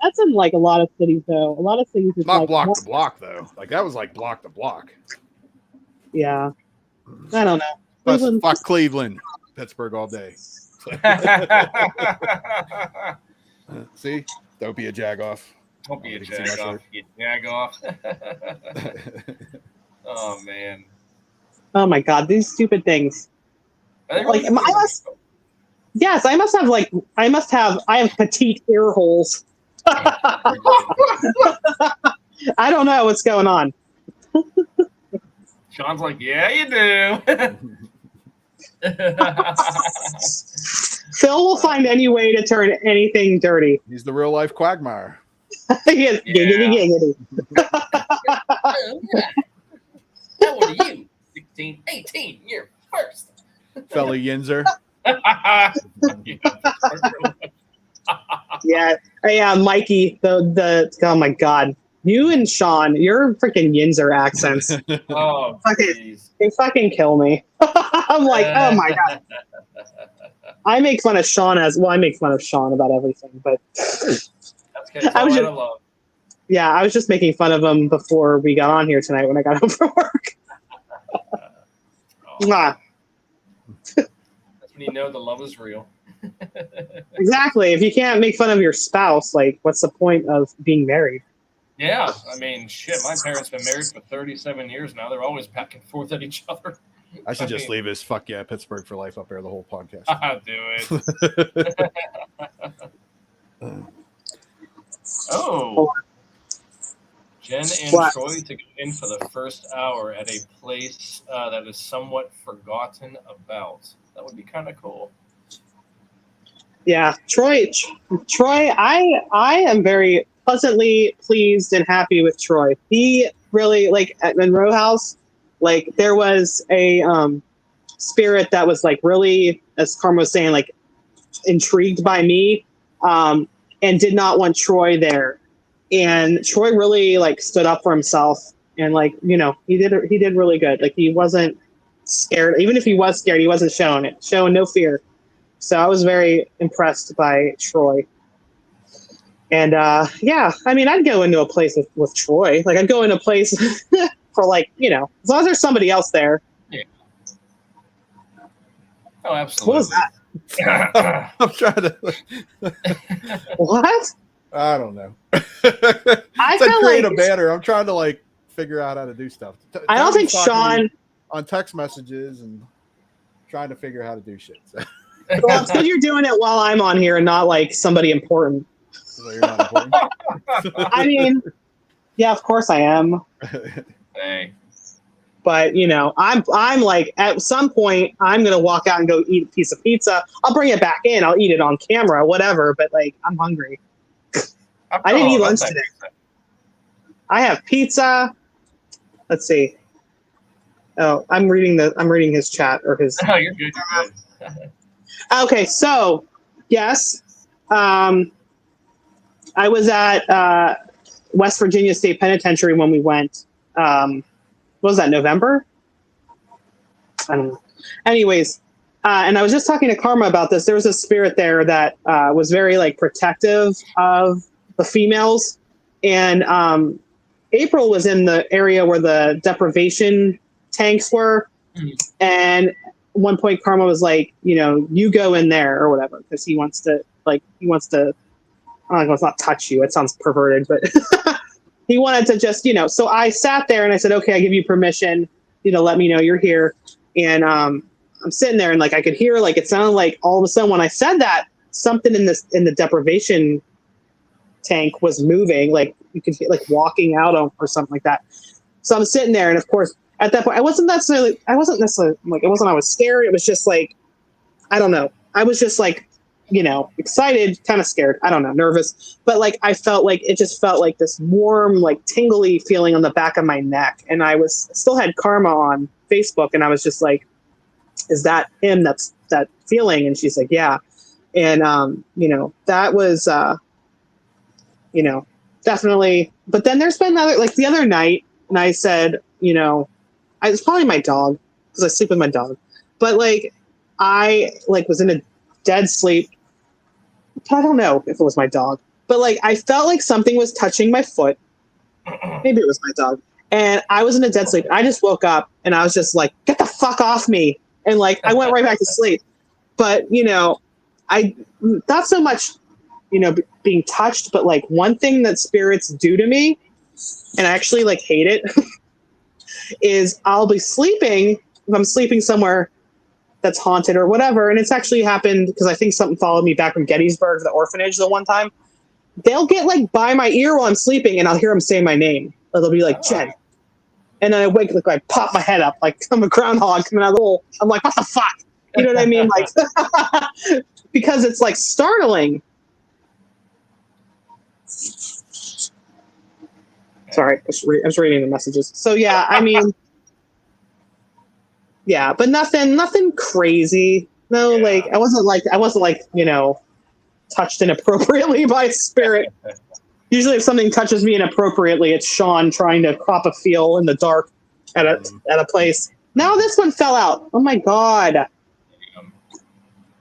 that's in like a lot of cities though. A lot of cities is not like block to block though. Like that was like block to block. Yeah, I don't know. But fuck Cleveland, Pittsburgh all day. See, don't be a jagoff. Don't be a jagoff. You jagoff. Oh man. Oh my God, these stupid things. Like I have petite ear holes. I don't know what's going on. Sean's like, yeah, you do. Phil will find any way to turn anything dirty. He's the real life quagmire. He is giggity. How old are you? 16, 18, you're first. Fella Yinzer. Yeah, Mikey, the oh my god. You and Sean, your freaking Yinzer accents. Oh, they fucking kill me. I'm like, oh my god. I make fun of Sean I make fun of Sean about everything, but I was just making fun of him before we got on here tonight when I got home from work. That's when you know the love is real. Exactly. If you can't make fun of your spouse, like, what's the point of being married? Yeah, I mean, shit, my parents have been married for 37 years now. They're always back and forth at each other. I should just leave his "fuck yeah, Pittsburgh for life" up there the whole podcast. Do it. Oh. Jen and Troy to go in for the first hour at a place that is somewhat forgotten about. That would be kind of cool. Yeah, Troy, I am very pleasantly pleased and happy with Troy. He really, like, at Monroe House, like, there was a spirit that was, like, really, as Karma was saying, like, intrigued by me, and did not want Troy there. And Troy really, like, stood up for himself, and, like, you know, he did really good. Like, he wasn't scared. Even if he was scared, he wasn't showing no fear. So I was very impressed by Troy. And yeah, I mean, I'd go into a place with Troy. Like, I'd go into a place for, like, you know, as long as there's somebody else there. Yeah. Oh, absolutely. What was that? I'm trying to. What? I don't know. I feel create like a banner. I'm trying to, like, figure out how to do stuff. I don't think Sean on text messages and trying to figure out how to do shit. So. Well, it's good you're doing it while I'm on here and not like somebody important. So you're not important. I mean, yeah, of course I am. Hey. But, you know, I'm like, at some point, I'm going to walk out and go eat a piece of pizza. I'll bring it back in. I'll eat it on camera, whatever. But, like, I'm hungry. I didn't eat lunch today. I have pizza. Let's see. Oh, I'm reading his chat or his. Oh, you're good. You're good. Okay, so yes, I was at West Virginia State Penitentiary when we went. What was that, November? I don't know. Anyways, and I was just talking to Karma about this. There was a spirit there that was very, like, protective of the females, and April was in the area where the deprivation tanks were, and one point Karma was like, you know, you go in there or whatever, because he wants to I don't know, it's not touch you, it sounds perverted, but he wanted to just, you know. So I sat there and I said, okay, I give you permission, you know, let me know you're here. And I'm sitting there and, like, I could hear, like, it sounded like all of a sudden when I said that, something in the deprivation tank was moving, like you could hear, like, walking out or something like that. So I'm sitting there, and of course at that point I wasn't necessarily like, it wasn't I was scared. It was just like, I don't know. I was just like, you know, excited, kind of scared. I don't know, nervous. But, like, I felt like it just felt like this warm, like, tingly feeling on the back of my neck. And I still had Karma on Facebook, and I was just like, is that him? That's that feeling? And she's like, yeah. And, you know, that was, you know, definitely. But then there's been the other night, and I said, you know, it's probably my dog, because I sleep with my dog. But, like, I, like, was in a dead sleep. I don't know if it was my dog, but, like, I felt like something was touching my foot. Maybe it was my dog. And I was in a dead sleep. I just woke up, and I was just like, get the fuck off me. And, like, I went right back to sleep. But, you know, I not so much, you know, being touched, but, like, one thing that spirits do to me, and I actually, like, hate it, is I'll be sleeping, if I'm sleeping somewhere that's haunted or whatever, and it's actually happened because I think something followed me back from Gettysburg, the orphanage, the one time. They'll get, like, by my ear while I'm sleeping, and I'll hear them say my name. They'll be like, Jen. And then I wake up, I pop my head up like I'm a groundhog coming out of the hole. I'm like, what the fuck? You know what I mean? Like, because it's like startling. Sorry, I was reading the messages. So yeah, I mean, yeah, but nothing crazy. No, Yeah. like I wasn't like, you know, touched inappropriately by a spirit. Usually if something touches me inappropriately, it's Sean trying to crop a feel in the dark at a place. Now this one fell out. Oh my God.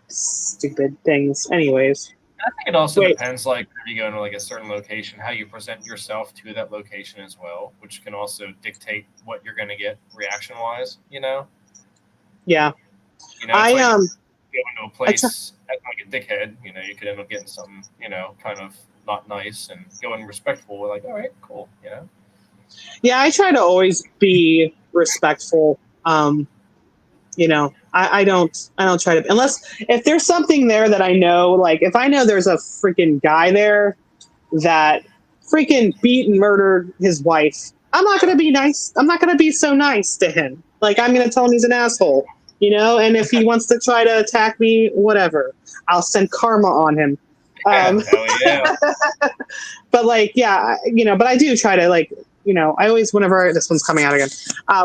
Stupid things. Anyways. I think it also depends, like, if you go to like a certain location, how you present yourself to that location as well, which can also dictate what you're going to get reaction-wise, you know? Yeah. You know, it's like go into a place acting like a dickhead, you know, you could end up getting something, you know, kind of not nice, and going respectful. We're like, all right, cool, you know? Yeah, I try to always be respectful. You know, I don't try to, unless if there's something there that I know, like if I know there's a freaking guy there that freaking beat and murdered his wife, I'm not going to be nice. I'm not going to be so nice to him. Like, I'm going to tell him he's an asshole, you know? And if he wants to try to attack me, whatever, I'll send karma on him. Hell yeah. But like, yeah, you know, but I do try to, like, you know, I always, whenever this one's coming out again,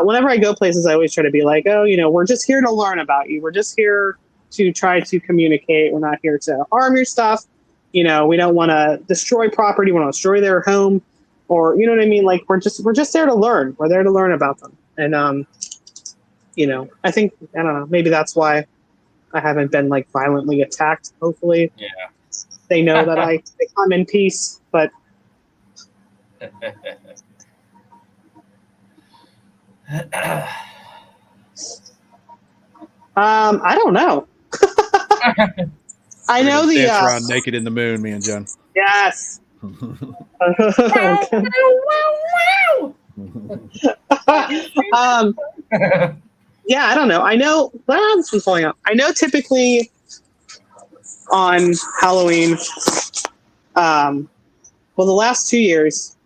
whenever I go places, I always try to be like, oh, you know, we're just here to learn about you. We're just here to try to communicate. We're not here to harm your stuff. You know, we don't want to destroy property. We want to destroy their home, or, you know what I mean? Like, we're just there to learn. We're there to learn about them. And, you know, I think, I don't know, maybe that's why I haven't been like violently attacked. Hopefully, Yeah. They know that I come in peace, but I don't know. I know the dance around naked in the moon, me and Jen. Yes. Yeah, I don't know. I know. Well, this one's falling out. I know typically on Halloween, well, the last 2 years,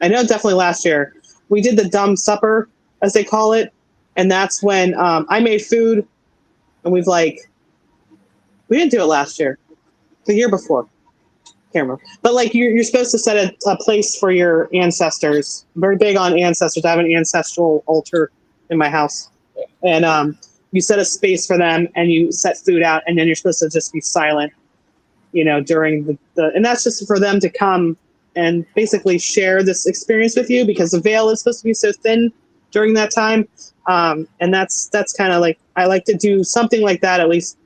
I know definitely last year, we did the dumb supper, as they call it. And that's when I made food, and we didn't do it last year, the year before. Can't remember. But like you're supposed to set a place for your ancestors. I'm very big on ancestors. I have an ancestral altar in my house. And you set a space for them, and you set food out, and then you're supposed to just be silent, you know, during the and that's just for them to come and basically share this experience with you, because the veil is supposed to be so thin during that time. And that's kind of like, I like to do something like that, at least,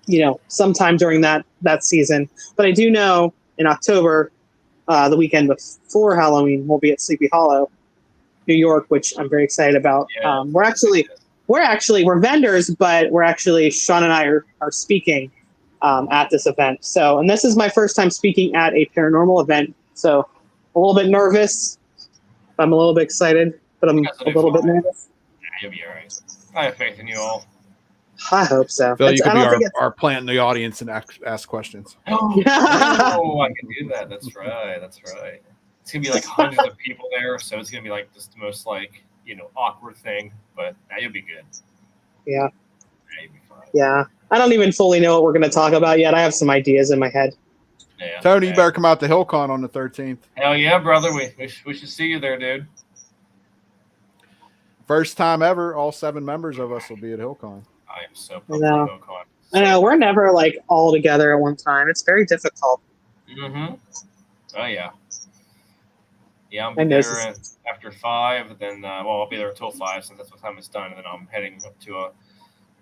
you know, sometime during that season. But I do know in October, the weekend before Halloween, we'll be at Sleepy Hollow, New York, which I'm very excited about. Yeah. We're vendors, but Sean and I are speaking at this event. So, and this is my first time speaking at a paranormal event. So a little bit nervous. I'm a little bit excited, but I'm a little bit nervous. Yeah, you'll be all right. I have faith in you all. I hope so. Phil, you can be our plant in the audience and ask questions. Oh, I can do that. That's right. It's going to be like hundreds of people there, so it's going to be like just the most, like, you know, awkward thing, but you'll be good. Yeah. You'll be fine. Yeah. I don't even fully know what we're going to talk about yet. I have some ideas in my head. Yeah. Tony, you better come out to HillCon on the 13th. Hell yeah, brother. We should see you there, dude. First time ever, all 7 members of us will be at HillCon. I am so pumped for HillCon. I know, we're never like all together at one time. It's very difficult. Mm-hmm. Oh yeah. Yeah, I'll be there after 5. Then, I'll be there until 5 since that's what time it's done. And then I'm heading up to a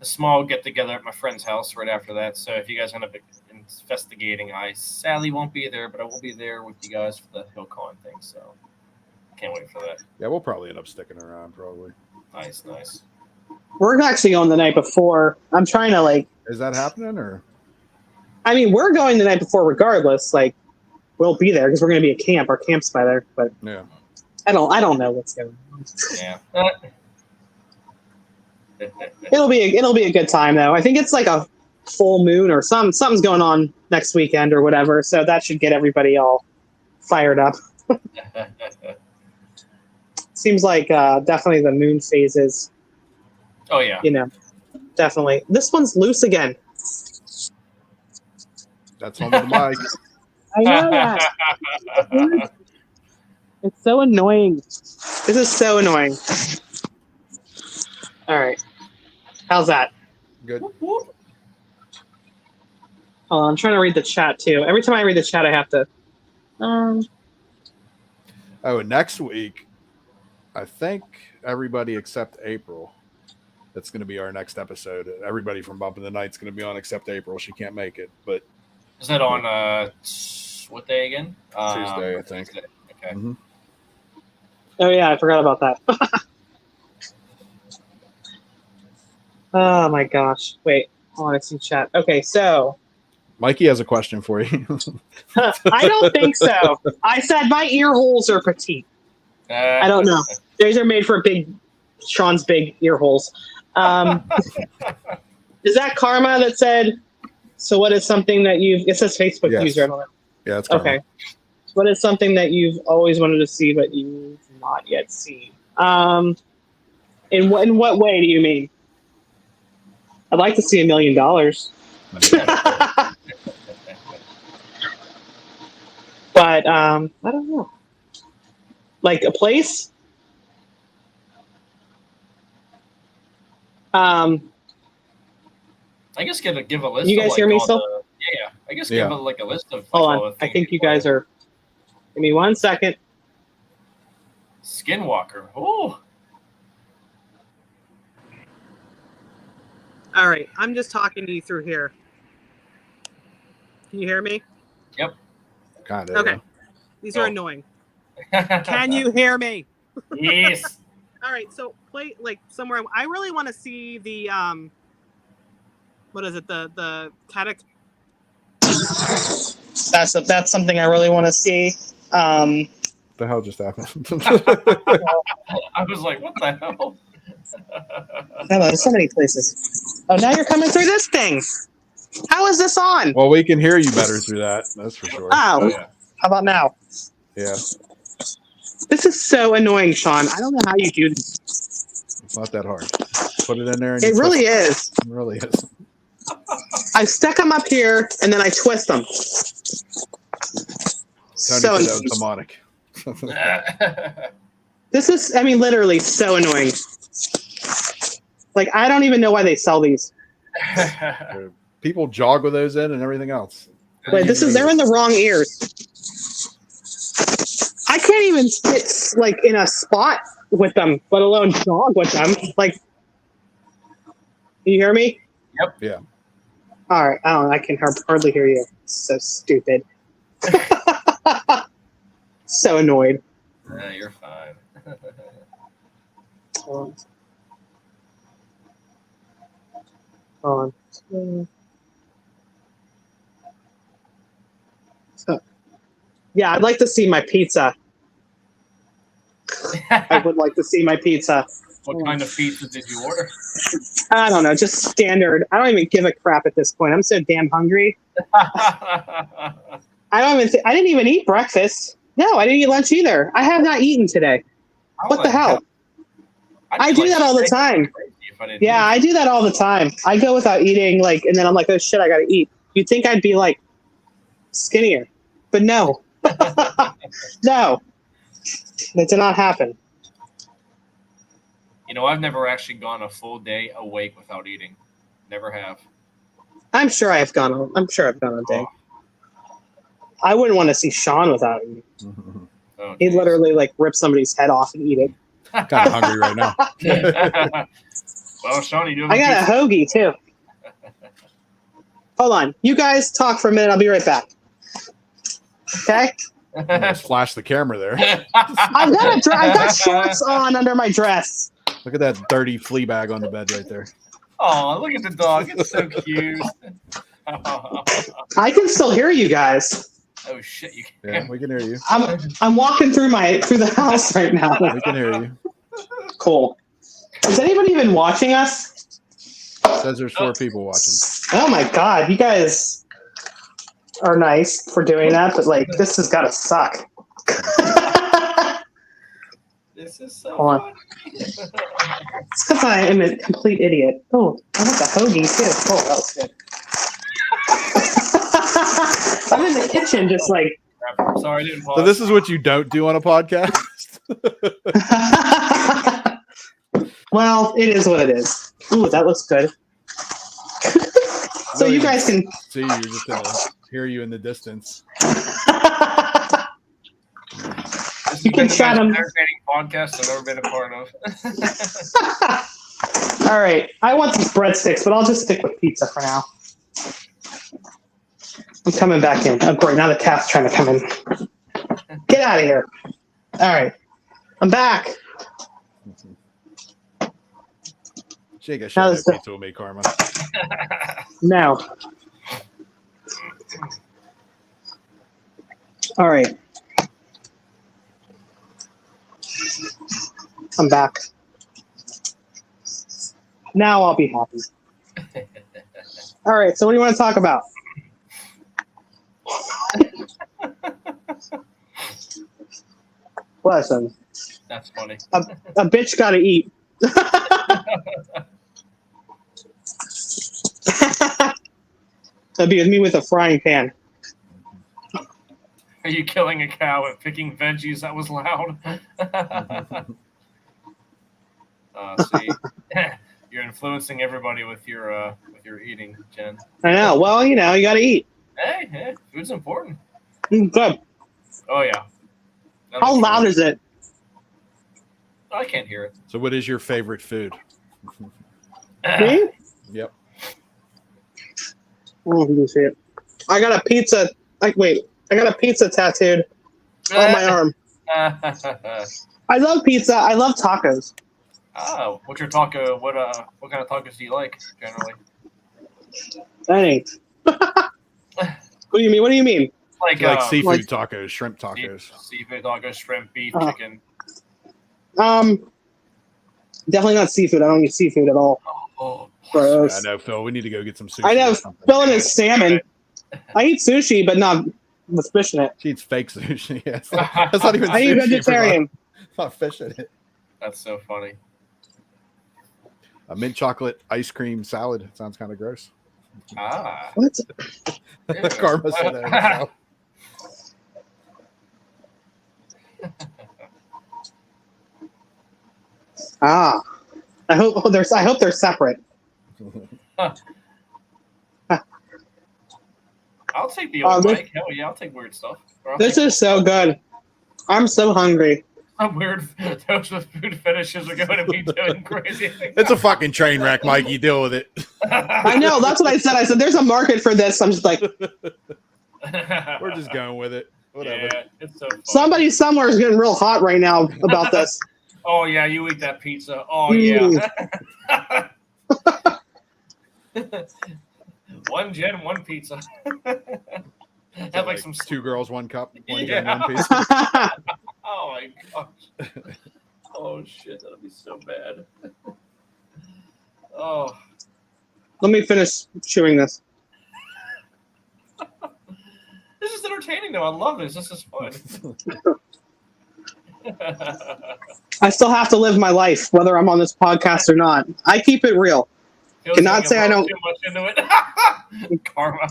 small get-together at my friend's house right after that. So if you guys end up investigating, I sadly won't be there, but I will be there with you guys for the HillCon thing. So can't wait for that. Yeah, we'll probably end up sticking around, probably. Nice. We're actually going the night before. I'm trying to like... Is that happening, or? I mean, we're going the night before regardless. Like, we'll be there because we're going to be at camp. Our camp's by there, but yeah, I don't know what's going on. Yeah. It'll be a good time though. I think it's like a full moon or something's going on next weekend or whatever. So that should get everybody all fired up. seems like definitely the moon phases. Oh yeah. You know, definitely. This one's loose again. That's home of the mic. I know that. It's so annoying. This is so annoying. All right. How's that? Good. Hold on, I'm trying to read the chat too. Every time I read the chat, I have to. Oh, and next week, I think everybody except April. That's going to be our next episode. Everybody from Bumping the Night's going to be on except April. She can't make it, but is that on what day again? Tuesday, I think. Tuesday. Okay. Mm-hmm. Oh yeah, I forgot about that. Oh my gosh! Wait, hold on, it's in chat. Okay, so Mikey has a question for you. I don't think so. I said my ear holes are petite. I don't know. These are made for Sean's big ear holes. Is that Karma that said? So what is something that it says Facebook user? I don't know. Yeah, it's Karma. Okay. What is something that you've always wanted to see but you've not yet seen? In what way do you mean? I'd like to see $1 million. But I don't know. Like a place? I guess give a list. You guys of hear me still? Yeah. I guess give a list of. Hold on. I think you guys are. Give me 1 second. Skinwalker. Oh. All right. I'm just talking to you through here. Can you hear me? Yep. Kind of. Okay. These are annoying. Can you hear me? Yes. All right. So play like somewhere. I really want to see the what is it? The catech. That's something I really want to see. What the hell just happened? I was like, what the hell? There's so many places. Oh, now you're coming through this thing. How is this on? Well, we can hear you better through that. That's for sure. Oh, yeah. How about now? Yeah. This is so annoying, Sean. I don't know how you do this. It's not that hard. Put it in there. And It really is. It really is. I stick them up here and then I twist them. Tony So said that was demonic. this is, I mean, literally so annoying. Like, I don't even know why they sell these. People jog with those in and everything else. Wait, they're in the wrong ears. I can't even sit like in a spot with them, let alone jog with them. Like, you hear me? Yep. Yeah. All right. I can hardly hear you. So stupid. So annoyed. You're fine. Hold on. So, yeah, I'd like to see my pizza. I would like to see my pizza. What kind of pizza did you order? I don't know, just standard. I don't even give a crap at this point. I'm so damn hungry. I didn't even eat breakfast. No, I didn't eat lunch either. I have not eaten today. What the hell? I do that all the time. Yeah, I do that all the time. I go without eating, and then I'm like, oh shit, I gotta eat. You'd think I'd be skinnier, but no. No. That did not happen. I've never actually gone a full day awake without eating. Never have. I'm sure I've gone a day. I wouldn't want to see Sean without eating. Oh, he'd literally rip somebody's head off and eat it. I'm kind of hungry right now. Well, Sean, you doing? I got a hoagie too. Hold on. You guys talk for a minute. I'll be right back. Okay? Just flash the camera there. I've got shorts on under my dress. Look at that dirty flea bag on the bed right there. Oh, look at the dog. It's so cute. I can still hear you guys. Oh shit! You can. Yeah, we can hear you. I'm walking through the house right now. We can hear you. Cool. Is anybody even watching us? It says there's 4 people watching. Oh my god, you guys are nice for doing that, but this has got to suck. This is so Hold on. funny. It's because I am a complete idiot. Oh, I want the hoagie too. Oh, that was good. I'm in the kitchen just like. Sorry, I didn't pause. So this is what you don't do on a podcast? Well, it is what it is. Ooh, that looks good. So you guys can see. You're just gonna hear you in the distance. You can chat them. Entertaining podcast I've ever been a part of. All right, I want some breadsticks, but I'll just stick with pizza for now. I'm coming back in. Oh, great! Now the cat's trying to come in. Get out of here! All right, I'm back. Shake a shot at pizza with me, Karma. No. All right. I'm back. Now I'll be happy. All right, so what do you want to talk about? Listen. That's funny. A bitch gotta eat. That'd be me with a frying pan. Are you killing a cow and picking veggies? That was loud. See, you're influencing everybody with your eating, Jen. I know. Well, you gotta eat. Hey, food's important. Good. Oh yeah. How loud is it? I can't hear it. So, what is your favorite food? Me? Yep. Oh, you can see it. I got a pizza. I got a pizza tattooed on my arm. I love pizza. I love tacos. Oh, what's your taco? What kind of tacos do you like generally? Any. What do you mean? What do you mean? Like seafood tacos, shrimp tacos. Seafood tacos, shrimp, beef, chicken. Definitely not seafood. I don't eat seafood at all. Oh, gross. I know, Phil. We need to go get some sushi. I know. Phil and his salmon. I eat sushi, but not with fish in it. She eats fake sushi. Yeah, that's not even. I eat vegetarian. Not fish in it. That's so funny. A mint chocolate ice cream salad. Sounds kind of gross. Ah. What? Karma said that. I hope they're separate. I'll take the old mic. Hell yeah, I'll take weird stuff. This is so good. I'm so hungry. Some weird those with food fetishes are going to be doing crazy things. It's a fucking train wreck, Mike. You deal with it. I know. That's what I said. I said there's a market for this. I'm just like, we're just going with it. Whatever. Yeah, it's so funny. Somebody somewhere is getting real hot right now about this. Oh yeah, you eat that pizza. Oh yeah. One Jen, one pizza. Have like some 2 girls, 1 cup, one Yeah. Jen, 1 pizza. Oh my gosh. Oh shit, that'll be so bad. Oh. Let me finish chewing this. This is entertaining though. I love this. This is fun. I still have to live my life, whether I'm on this podcast or not. I keep it real. Feels Cannot like say I don't. Too much into it. Karma.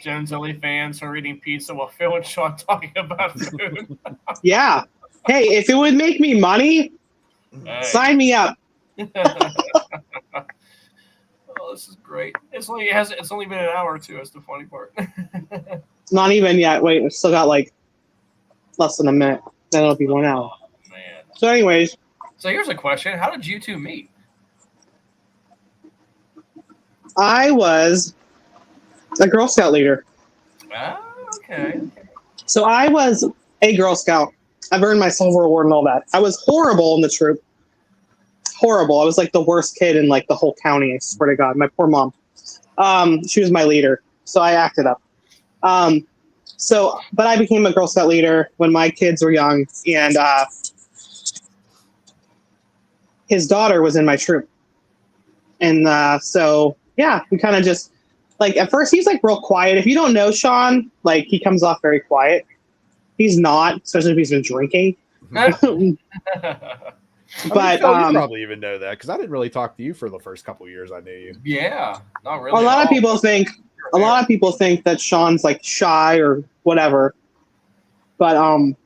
Jones Ellie fans are eating pizza while Phil and Sean talking about food. Yeah. Hey, if it would make me money, sign me up. Oh, this is great. It's only been an hour or two. That's the funny part. Not even yet. Wait, I've still got like less than a minute. Then it'll be 1 hour. Oh, man. So, anyways. So here's a question: how did you two meet? I was a Girl Scout leader. Ah, okay. So I was a Girl Scout. I've earned my silver award and all that. I was horrible in the troop. Horrible. I was like the worst kid in like the whole county. I swear to God. My poor mom. She was my leader, so I acted up. But I became a Girl Scout leader when my kids were young, and his daughter was in my troop. And so, yeah, we kind of just, like, at first he's like real quiet. If you don't know Sean, like, he comes off very quiet. He's not, especially if he's been drinking. But you probably even know that because I didn't really talk to you for the first couple of years I knew you. Yeah, not really. A lot of people think that Sean's like shy or whatever. But I don't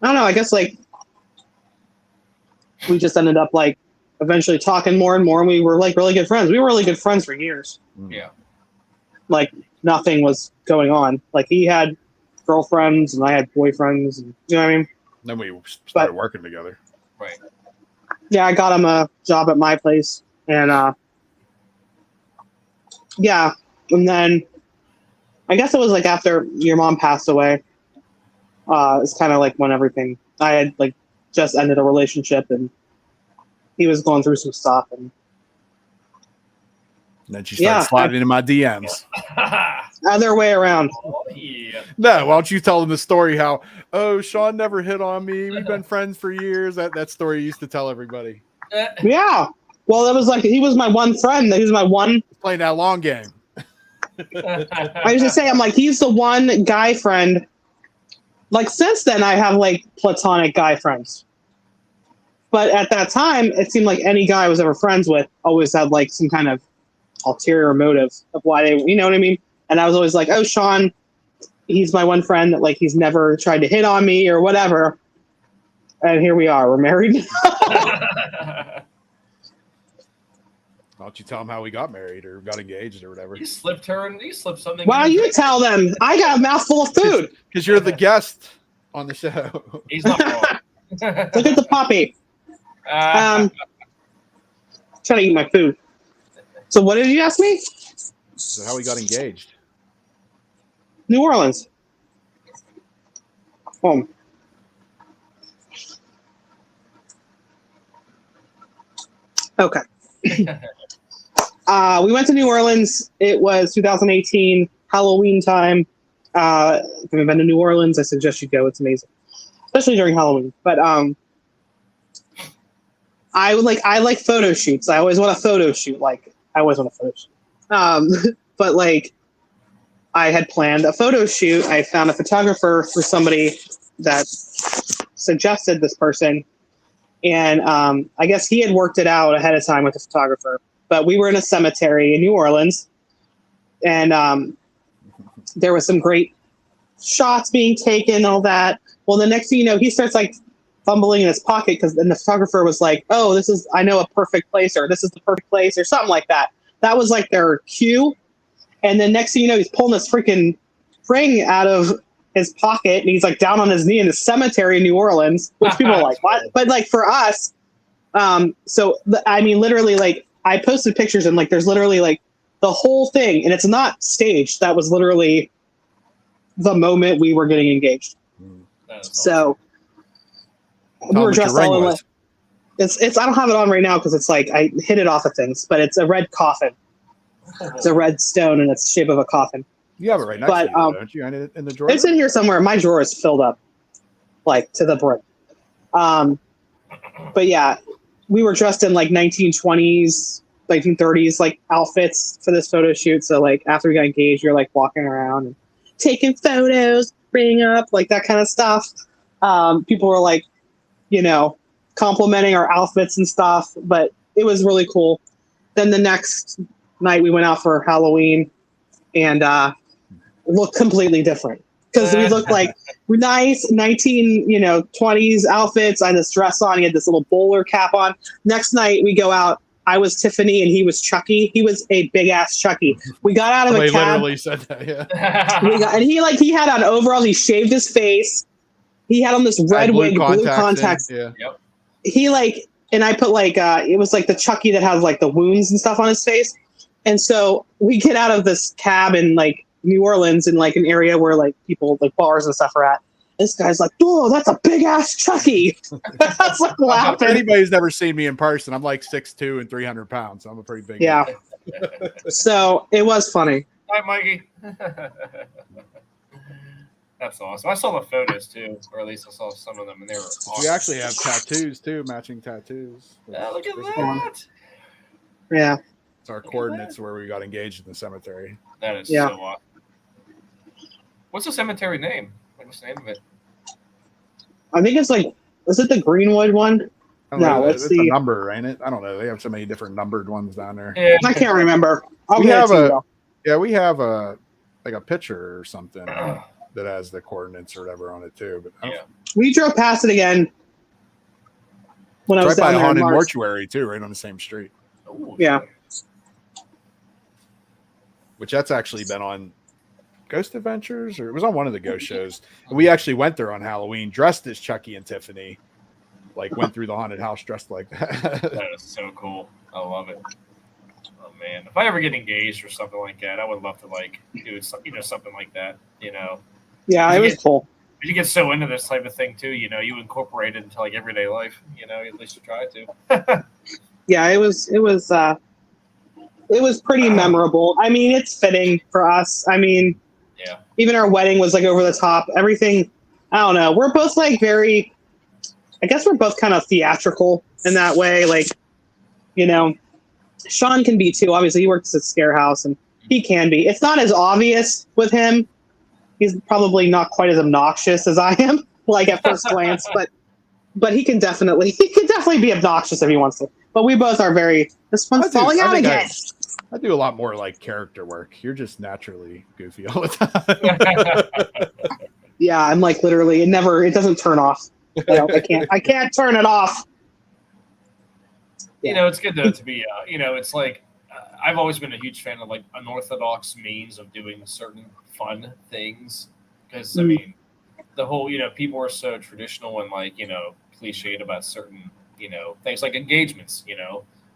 know. I guess like we just ended up like eventually talking more and more, and we were like really good friends. We were really good friends for years. Yeah. Like nothing was going on. Like he had girlfriends and I had boyfriends. And, you know what I mean? Then we started working together. Right. Yeah, I got him a job at my place, and yeah, and then I guess it was like after your mom passed away. It's kind of like when everything I had like just ended a relationship, and he was going through some stuff, and then she started sliding into my DMs. Other way around. Oh, yeah. No, why don't you tell them the story how, Sean never hit on me. We've been friends for years. That story you used to tell everybody. Yeah. Well, it was like he was my one friend. He was my one playing that long game. I used to say, I'm like, he's the one guy friend. Like since then, I have like platonic guy friends. But at that time, it seemed like any guy I was ever friends with always had like some kind of ulterior motive of why they, you know what I mean? And I was always like, oh, Sean, he's my one friend that like he's never tried to hit on me or whatever. And here we are. We're married. Why don't you tell him how we got married or got engaged or whatever? You slipped something. Why don't you tell them? I got a mouthful of food. Because you're the guest on the show. He's not wrong. Look at the puppy. Trying to eat my food. So what did you ask me? So how we got engaged? New Orleans. Home. Okay. We went to New Orleans. It was 2018, Halloween time. If you've been to New Orleans, I suggest you go. It's amazing, especially during Halloween. But I like photo shoots. I always want a photo shoot. But like, I had planned a photo shoot. I found a photographer for somebody that suggested this person. And I guess he had worked it out ahead of time with the photographer. But we were in a cemetery in New Orleans. And there was some great shots being taken, all that. Well, the next thing you know, he starts like fumbling in his pocket because then the photographer was like, oh, I know a perfect place, or this is the perfect place, or something like that. That was like their cue. And then next thing you know, he's pulling this freaking ring out of his pocket, and he's like down on his knee in the cemetery in New Orleans, which people are like, what? But like for us, literally, like I posted pictures, and like there's literally like the whole thing, and it's not staged. That was literally the moment we were getting engaged. So we were dressed all in like, it's I don't have it on right now because it's like I hit it off of things, but it's a red coffin. It's a red stone, and it's the shape of a coffin. You have it right next to you, don't you? In the drawer? It's in here somewhere. My drawer is filled up, like, to the brim. But yeah, we were dressed in, like, 1920s, 1930s, like, outfits for this photo shoot. So, like, after we got engaged, you're, like, walking around and taking photos, bringing up, like, that kind of stuff. People were, like, you know, complimenting our outfits and stuff. But it was really cool. Then the next night we went out for Halloween and looked completely different because we looked like nice 20s outfits. I had this dress on. He had this little bowler cap on. Next night we go out. I was Tiffany and he was Chucky. He was a big ass Chucky. We got out of a cab. Literally said that, yeah. And he had on overalls. He shaved his face. He had on this red wig, blue contacts. Yeah. Yep. He like, and I put like it was like the Chucky that has like the wounds and stuff on his face. And so we get out of this cab in like New Orleans in like an area where like people like bars and stuff are at. This guy's like, oh, that's a big ass Chucky. That's like laughing. If anybody's never seen me in person, I'm like 6'2" and 300 pounds. I'm a pretty big guy. So it was funny. Hi, Mikey. That's awesome. I saw the photos too, or at least I saw some of them, and they were awesome. We actually have tattoos too, matching tattoos. Look at that. Yeah. It's our coordinates where we got engaged in the cemetery. That is so awesome. What's the cemetery name? What's the name of it? I think it's like, is it the Greenwood one? No, it's a number, ain't it? I don't know. They have so many different numbered ones down there. Yeah. I can't remember. We have a picture or something that has the coordinates or whatever on it too. But we drove past it again when I was right down by there. Haunted Mortuary too, right on the same street. Ooh, yeah. Which that's actually been on Ghost Adventures, or it was on one of the ghost shows. And we actually went there on Halloween dressed as Chucky and Tiffany. Like went through the haunted house dressed like that. That is so cool. I love it. Oh man, if I ever get engaged or something like that, I would love to like do something like that. Yeah, it was cool. You get so into this type of thing too. You incorporate it into like everyday life. At least you try to. Yeah, it was pretty memorable. I mean, it's fitting for us. I mean, yeah. Even our wedding was like over the top. Everything. I don't know. We're both like very. I guess we're both kind of theatrical in that way. Like, Sean can be too. Obviously, he works at Scare House, and he can be. It's not as obvious with him. He's probably not quite as obnoxious as I am, like at first glance. But he can definitely be obnoxious if he wants to. But we both are very. This one's falling out again. I do a lot more like character work. You're just naturally goofy all the time. Yeah, I'm like literally. It doesn't turn off. I can't turn it off. It's good though to be. It's like I've always been a huge fan of like unorthodox means of doing certain fun things because I mean, the whole people are so traditional and like cliched about certain things like engagements.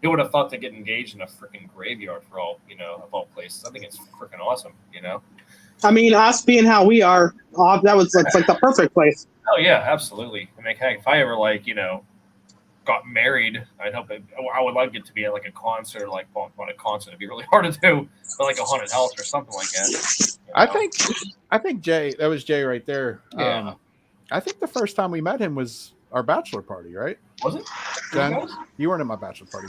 Who would have thought to get engaged in a freaking graveyard for all of all places? I think it's freaking awesome. I mean, us being how we are, it's like the perfect place. Oh yeah, absolutely. I mean, heck, if I ever got married, I would like it to be at like a concert, like on a concert. It'd be really hard to do, but like a haunted house or something like that. I think Jay, that was Jay right there. Yeah. I think the first time we met him was our bachelor party, right? Was it? Jen, you weren't at my bachelor party.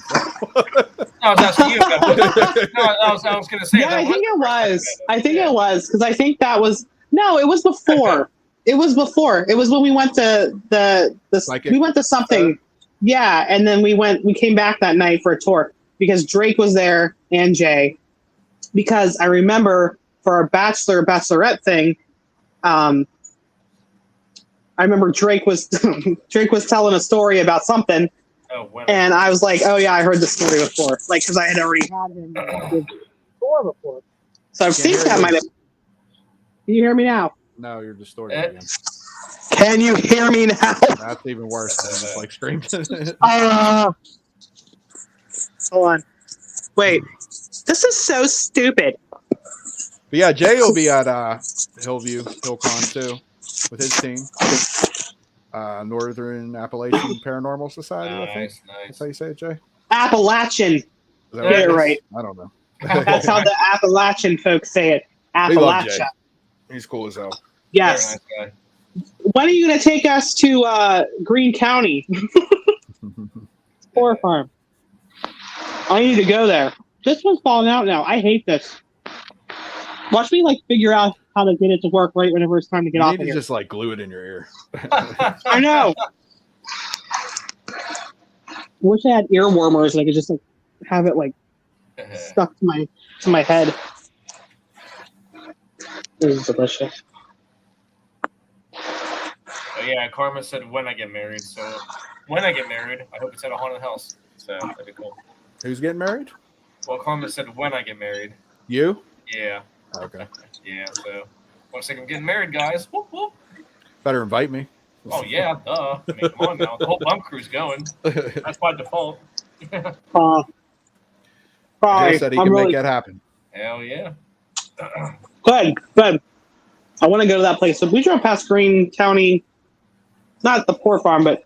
I was asking you. I was going to say. Yeah, I think it was. It was because I think that was it was before. It was before. It was when we went to we went to something. Yeah, and then we came back that night for a tour because Drake was there and Jay. Because I remember for our bachelorette thing, I remember Drake was telling a story about something, and I was like, "Oh yeah, I heard the story before." Like, because I had already had him before. So I think that might have. Can you hear me now? No, you're distorted again. Can you hear me now? That's even worse. Just like screaming. Hold on. Wait. This is so stupid. But yeah, Jay will be at Hillcon too, with his team. Northern Appalachian Paranormal Society, I think. Nice. That's how you say it, Jay? Appalachian. Get it right. I don't know. That's how the Appalachian folks say it. Appalachia. He's cool as hell. Yes. Nice guy. When are you going to take us to Greene County? Poor farm. I need to go there. This one's falling out now. I hate this. Watch me figure out how to get it to work right whenever it's time to get off of here. You need to just glue it in your ear. I know. I wish I had ear warmers and I could just have it stuck to my head. This is delicious. Oh yeah, Karma said when I get married. So when I get married, I hope it's at a haunted house. So that'd be cool. Who's getting married? Well, Karma said when I get married. You? Yeah. Okay. Yeah. So looks like I'm getting married, guys. Whoop whoop. Better invite me. Oh yeah, duh. I mean, come on now. The whole bump crew's going. That's by default. Jay said he can make that happen. Hell yeah. Good. I want to go to that place. So we drove past Greene County, not the poor farm, but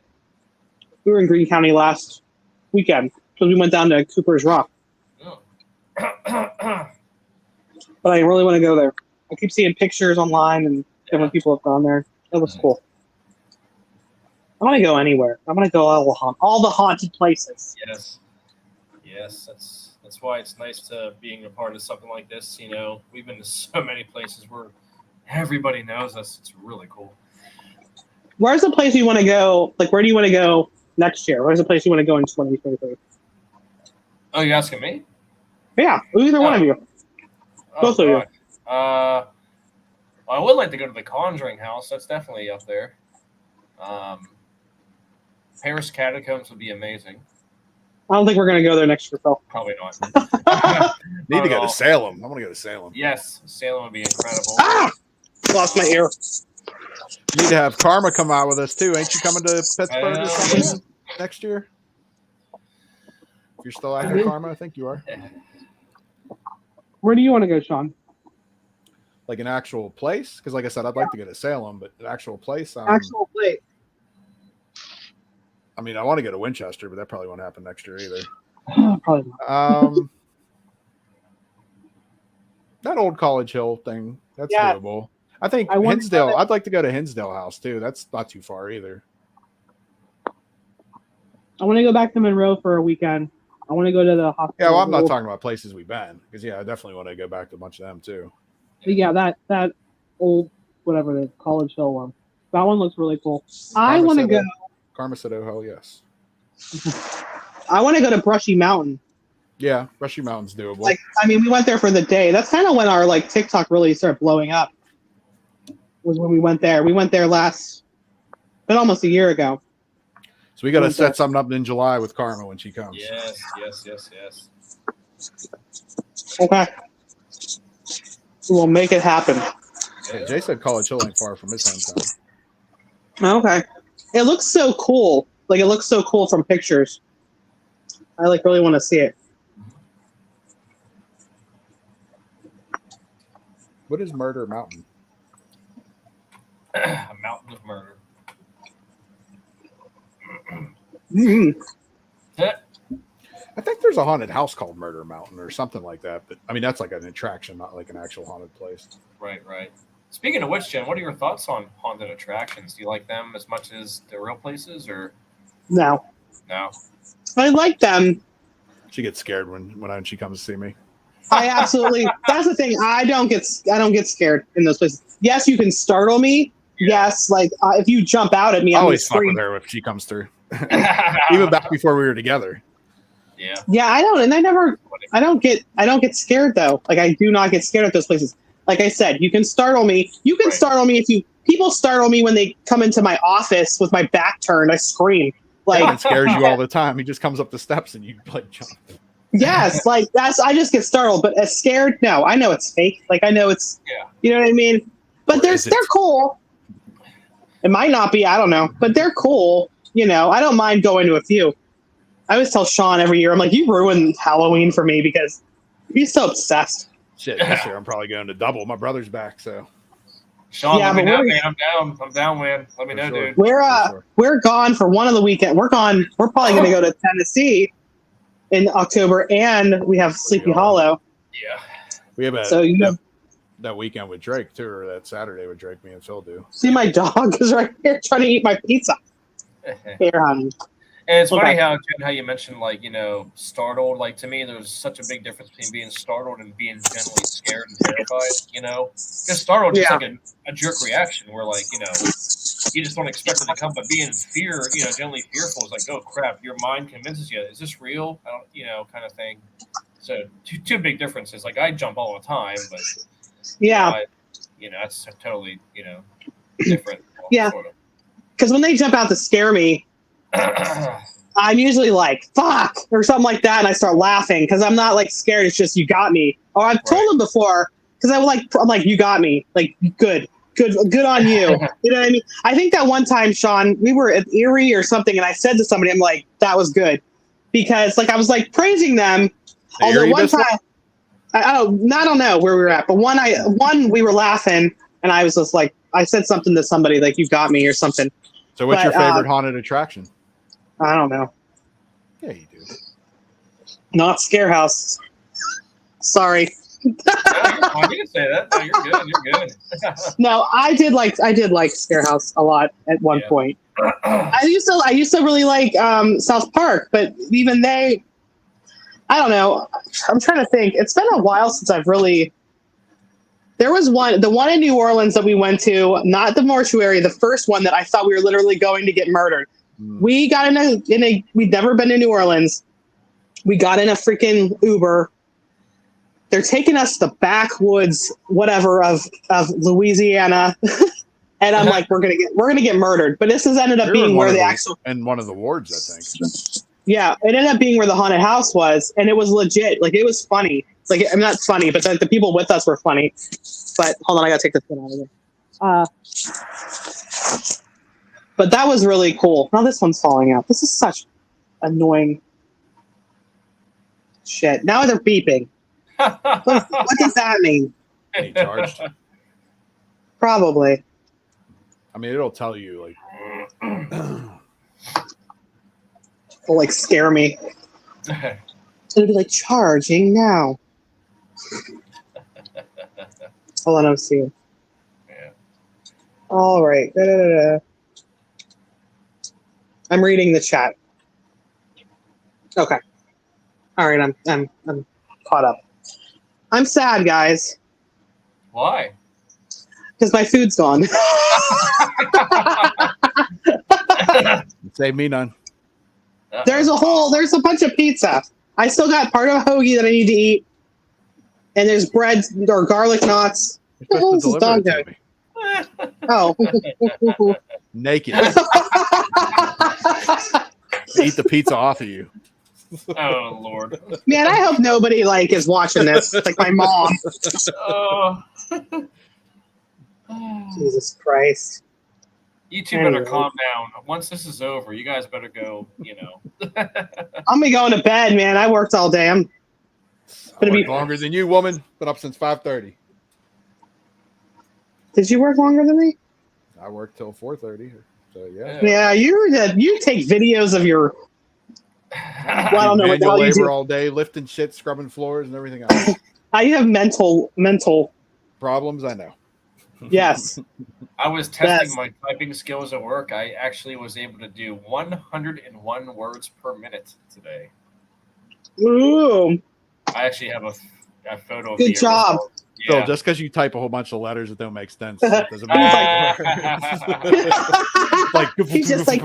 we were in Greene County last weekend because we went down to Cooper's Rock. Oh. But I really want to go there. I keep seeing pictures online and different people have gone there. It looks cool. I want to go anywhere. I want to go all the haunted places. Yes. That's why it's nice to being a part of something like this. We've been to so many places where Everybody knows us. It's really cool. Where's the place you want to go? Like, where do you want to go next year? Where's the place you want to go in 2023? Oh, you asking me? Yeah, either one of you. Both of you. I would like to go to the Conjuring House. That's definitely up there. Paris Catacombs would be amazing. I don't think we're going to go there next year, Phil. Probably not. Need to go to Salem. I want to go to Salem. Yes, Salem would be incredible. Ah! Lost my ear. You need to have Karma come out with us too. Ain't you coming to Pittsburgh or something next year? If you're still out here, Karma, I think you are. Where do you want to go, Sean? Like an actual place? Because like I said, I'd like to go to Salem, but an actual place. Actual place. I mean, I want to go to Winchester, but that probably won't happen next year either. Probably not. That old College Hill thing, that's doable. I think Hinsdale, I'd like to go to Hinsdale House too. That's not too far either. I want to go back to Monroe for a weekend. I want to go to the hospital. Yeah, well, I'm not talking about places we've been because I definitely want to go back to a bunch of them too. But yeah, that old whatever the College Hill one. That one looks really cool. I want to go. Karma said, "Oh hell yes." I want to go to Brushy Mountain. Yeah, Brushy Mountain's doable. Like, I mean, we went there for the day. That's kind of when our like TikTok really started blowing up. Was when we went there. We went there but almost a year ago. So we got to set something up in July with Karma when she comes. Yes. Okay. We'll make it happen. Yeah, Jay said College Hill ain't far from his hometown. Okay. It looks so cool. Like, it looks so cool from pictures. I like really want to see it. What is Murder Mountain? A mountain of murder. Mm-hmm. I think there's a haunted house called Murder Mountain or something like that. But I mean, that's like an attraction, not like an actual haunted place. Right. Speaking of which, Jen, what are your thoughts on haunted attractions? Do you like them as much as the real places, or No. I like them. She gets scared when she comes to see me. I absolutely. That's the thing. I don't get scared in those places. Yes, you can startle me. Yes, like if you jump out at me, I'm always fuck with her if she comes through. Even back before we were together. Yeah. Yeah, I don't, and I don't get scared though. Like, I do not get scared at those places. Like I said, you can startle me. You can startle me people startle me when they come into my office with my back turned. I scream. Like, it scares you all the time. He just comes up the steps and you like jump. Yes, like I just get startled, but as scared, no. I know it's fake. Like, I know it's, you know what I mean? But they're cool. It might not be, I don't know, but they're cool. You know, I don't mind going to a few. I always tell Sean every year, I'm like, you ruined Halloween for me because he's so obsessed. Shit, this year I'm probably going to double. My brother's back, so. Sean, let me know, man. I'm down, man. Let me know, dude. We're gone for one of the weekend. We're gone. We're probably going to go to Tennessee in October, and we have Sleepy Hollow. Yeah. We have that weekend with Drake, too, or that Saturday with Drake, me and Phil do. See, my dog is right here trying to eat my pizza. Here, honey. And it's funny how you mentioned, like, you know, startled. Like, to me, there's such a big difference between being startled and being generally scared and terrified, you know? Because startled is like a jerk reaction where, like, you know, you just don't expect it to come. But being generally fearful is like, oh, crap, your mind convinces you, is this real? I don't, you know, kind of thing. So two big differences. Like, I jump all the time, but, that's totally, different. Yeah. Because when they jump out to scare me, I'm usually like, fuck, or something like that, and I start laughing because I'm not like scared. It's just, you got me. Or I've told them before, because I'm like, you got me. Like, good on you. You know what I mean? I think that one time, Sean, we were at Erie or something, and I said to somebody, I'm like, that was good, because like I was like praising them. Although one time, I don't know where we were at, but one we were laughing, and I was just like, I said something to somebody like, you got me or something. So what's your favorite haunted attraction? I don't know. Yeah, you do. Not Scarehouse. Sorry. I didn't say that. No, you're good. No, I did like Scarehouse a lot at one point. I used to really like South Park, but even I don't know. I'm trying to think. It's been a while since I've really There was the one in New Orleans that we went to, not the mortuary, the first one that I thought we were literally going to get murdered. We got in a we'd never been to New Orleans. We got in a freaking Uber. They're taking us to the backwoods, whatever, of Louisiana. And I'm like, we're gonna get murdered. But this has ended up being where the actual and one of the wards, I think. Yeah, it ended up being where the haunted house was, and it was legit. Like, it was funny. Like, I'm not funny, but the people with us were funny. But hold on, I gotta take this one out of here. But that was really cool. Now this one's falling out. This is such annoying shit. Now they're beeping. What does that mean? Any charged? Probably. I mean, it'll tell you like. Will like scare me. It'll be like charging now. Hold on, I'm seeing. Yeah. All right. I'm reading the chat. Okay. All right, I'm caught up. I'm sad, guys. Why? Because my food's gone. Save me none. There's a bunch of pizza. I still got part of a hoagie that I need to eat. And there's bread or garlic knots. What the hell is this dog doing? Oh. Naked. Eat the pizza off of you. Oh, Lord. Man, I hope nobody is watching this. Like my mom. Oh. Jesus Christ. You two better calm down. Once this is over, you guys better go, I'm be going to bed, man. I worked all day. I'm gonna be longer than you, woman. Been up since 5:30. Did you work longer than me? I worked till 4:30. So yeah. Yeah, you take videos of your. Well, I don't know what the hell you labor do. all day, lifting shit, scrubbing floors, and everything else. I have mental Problems, I know. Yes. I was testing my typing skills at work. I actually was able to do 101 words per minute today. Ooh. I actually have a photo of Good job. So Yeah. just because you type a whole bunch of letters that don't make sense, it doesn't mean like He's just like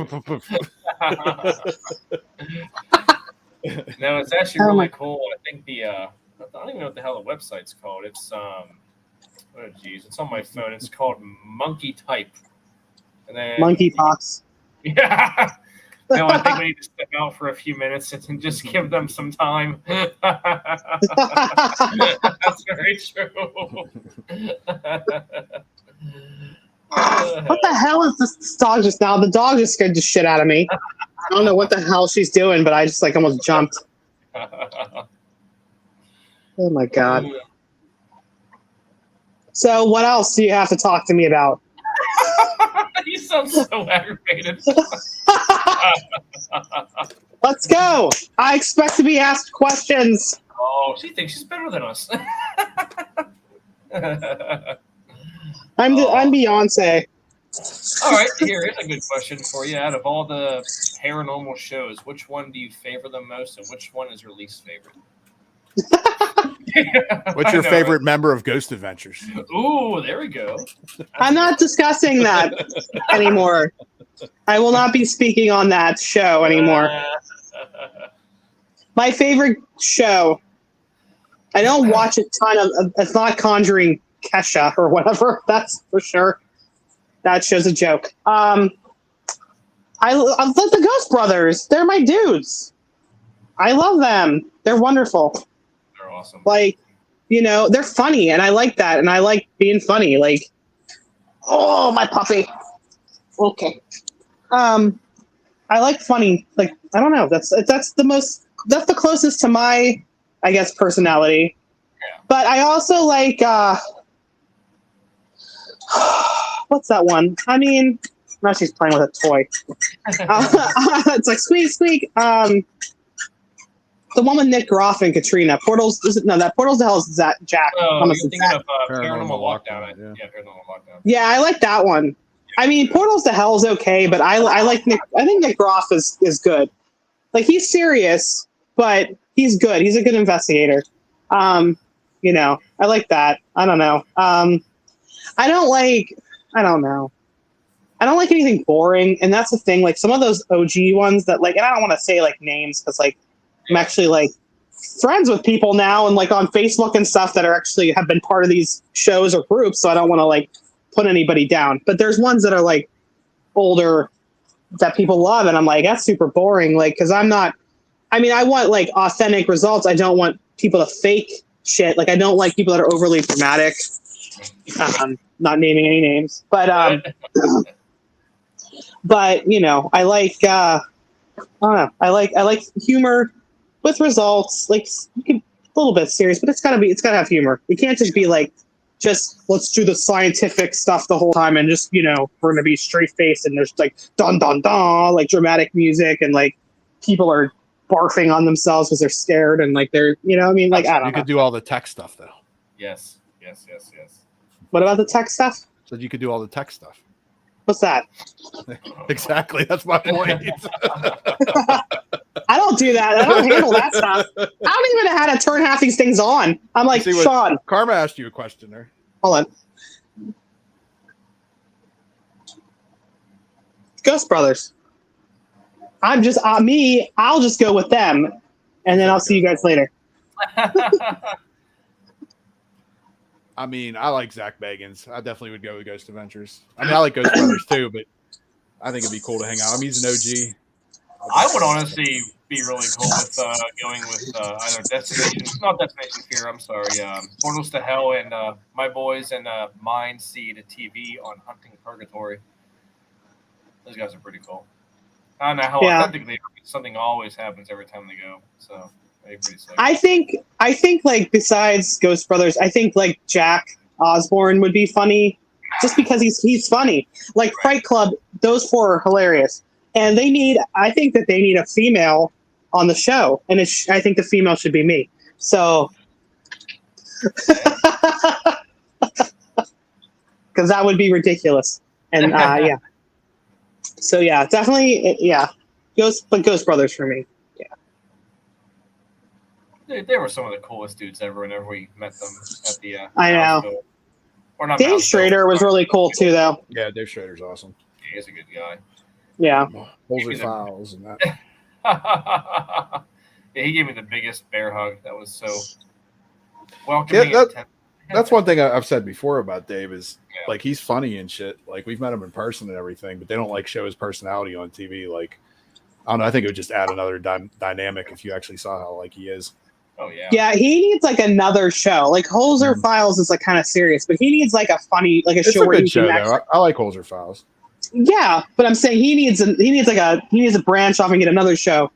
No, it's actually really cool. I think I don't even know what the hell the website's called. It's it's on my phone. It's called Monkey Type. And then monkeypox. Yeah. No, I think we need to step out for a few minutes and just give them some time. That's very true. What the hell is this dog just now? The dog just scared the shit out of me. I don't know what the hell she's doing, but I just almost jumped. Oh my God. So what else do you have to talk to me about? You sound so aggravated. Let's go. I expect to be asked questions. Oh, she thinks she's better than us. I'm Beyonce. All right, here is a good question for you. Out of all the paranormal shows, which one do you favor the most, and which one is your least favorite? What's your favorite member of Ghost Adventures? Ooh, there we go. I'm not discussing that anymore. I will not be speaking on that show anymore. My favorite show. I don't watch a ton of. It's not Conjuring Kesha or whatever. That's for sure. That show's a joke. I love the Ghost Brothers. They're my dudes. I love them. They're wonderful. They're awesome. They're funny, and I like that, and I like being funny. Oh, my puppy. Okay. I like funny. I don't know. That's the closest to my, I guess, personality. Yeah. But I also like. What's that one? I mean, now she's playing with a toy. It's like squeak, squeak. The one with Nick Groff and Katrina. Portals to Hell is Jack. Oh, you're thinking of Paranormal Lockdown. Yeah, Paranormal Lockdown. Yeah, I like that one. I mean, Portals to Hell is okay, but I like Nick. I think Nick Groff is good. He's serious, but he's good. He's a good investigator. You know, I like that. I don't know. I don't like anything boring, and that's the thing. Like some of those OG ones that like, and I don't want to say like names because like I'm actually like friends with people now and like on Facebook and stuff that are actually have been part of these shows or groups. So I don't want to like put anybody down. But there's ones that are like older that people love, and I'm like, that's super boring. Like, because I'm not. I mean, I want like authentic results. I don't want people to fake shit. Like, I don't like people that are overly dramatic. Not naming any names, but but you know, I like I don't know. I like humor with results. Like you can, a little bit serious, but it's gotta have humor. It can't just be like just let's do the scientific stuff the whole time and just, you know, we're gonna be straight faced and there's like dun dun dun like dramatic music and like people are barfing on themselves because they're scared and like they're, you know, I mean, like I don't know. You could do all the tech stuff though. Yes. What about the tech stuff? So you could do all the tech stuff. What's that? Exactly. That's my point. I don't do that. I don't handle that stuff. I don't even know how to turn half these things on. I'm like, Sean. Karma asked you a question there. Hold on. Ghost Brothers. I'm just me. I'll just go with them, and then I'll see you guys later. I mean, I like Zach Bagans. I definitely would go with Ghost Adventures. I mean, I like Ghost Brothers too, but I think it'd be cool to hang out. I mean, he's an OG. I would honestly be really cool with going with either Destination Fear. I'm sorry, Portals to Hell, and my boys and Mind Seed TV on Hunting Purgatory. Those guys are pretty cool. I don't know how authentically something always happens every time they go. So. I think like besides Ghost Brothers, I think like Jack Osborne would be funny just because he's funny. Like Fight Club, those four are hilarious. And I think that they need a female on the show. And I think the female should be me. So because that would be ridiculous. And yeah. So yeah, definitely Ghost Brothers for me. They were some of the coolest dudes ever whenever we met them at the I know. Or not Dave Schrader was really cool too, though. Yeah, Dave Schrader's awesome. He's a good guy. Yeah. Holzer Files and that. Yeah, he gave me the biggest bear hug. That was so welcoming. Yeah, that's one thing I've said before about Dave is like he's funny and shit. Like we've met him in person and everything, but they don't like show his personality on TV. Like I don't know. I think it would just add another dynamic if you actually saw how like he is. Oh yeah. Yeah, he needs like another show. Like Holzer Files is like kind of serious, but he needs like a funny like a show where he can actually... I like Holzer Files. Yeah, but I'm saying he needs a branch off and get another show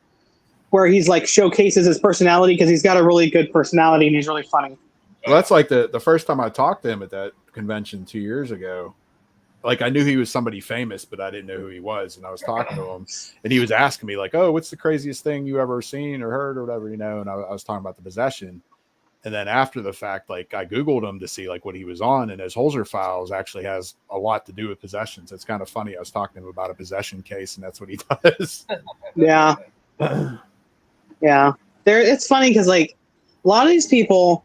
where he's like showcases his personality because he's got a really good personality and he's really funny. Well, that's like the first time I talked to him at that convention 2 years ago. Like I knew he was somebody famous, but I didn't know who he was. And I was talking to him and he was asking me like, oh, what's the craziest thing you ever seen or heard or whatever, you know? And I was talking about the possession. And then after the fact, like I Googled him to see like what he was on, and his Holzer Files actually has a lot to do with possessions. It's kind of funny. I was talking to him about a possession case and that's what he does. Yeah. Yeah. It's funny because like a lot of these people,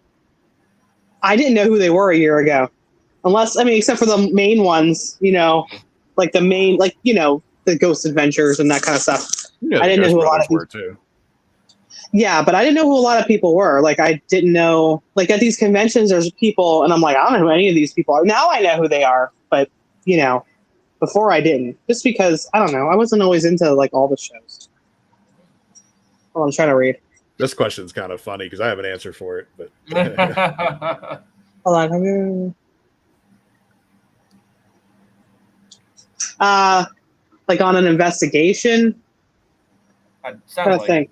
I didn't know who they were a year ago. Unless, I mean, except for the main ones, you know, like the main, like, you know, the Ghost Adventures and that kind of stuff. Yeah, I didn't know who a lot of people were too. Yeah, but I didn't know who a lot of people were. Like, I didn't know, like, at these conventions, there's people, and I'm like, I don't know who any of these people are. Now I know who they are, but, you know, before I didn't. Just because, I don't know, I wasn't always into, like, all the shows. Well, I'm trying to read. This question's kind of funny because I have an answer for it, but. Hold on. Like on an investigation. I'm trying to think.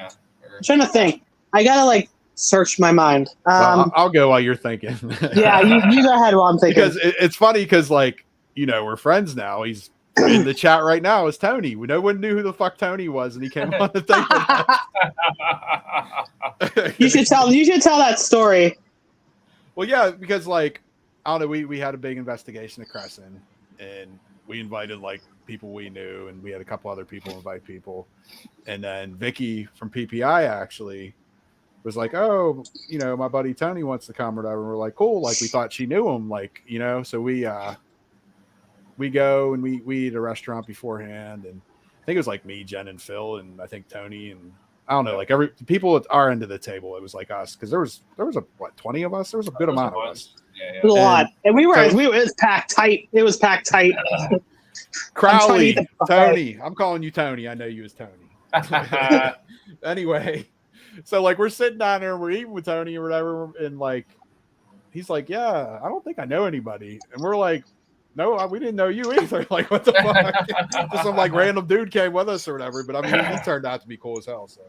Yeah. I'm trying to think. I gotta like search my mind. Well, I'll go while you're thinking. Yeah, you go ahead while I'm thinking. Because it's funny because like, you know, we're friends now. He's in the chat right now is Tony. No one knew who the fuck Tony was, and he came on the thing. You should tell that story. Well, yeah, because like I don't know, we had a big investigation at Crescent, and we invited like people we knew, and we had a couple other people invite people, and then Vicky from PPI actually was like, oh, my buddy Tony wants to come or whatever. And we're like, cool. Like, we thought she knew him, like, so we go and we eat at a restaurant beforehand. And I think it was like me, Jen, and Phil, and I think Tony, and I don't know, like every people at our end of the table, it was like us. Cause there was 20 of us. There was a good amount of us. It was a lot. And it was packed tight. It was packed tight. Crowley, Tony. I'm calling you Tony. I know you as Tony. Anyway, so like we're sitting down there, we're eating with Tony or whatever, and like he's like, yeah, I don't think I know anybody, and we're like, no, we didn't know you either. Like, what the fuck? Just some like random dude came with us or whatever, but I mean, he turned out to be cool as hell. So.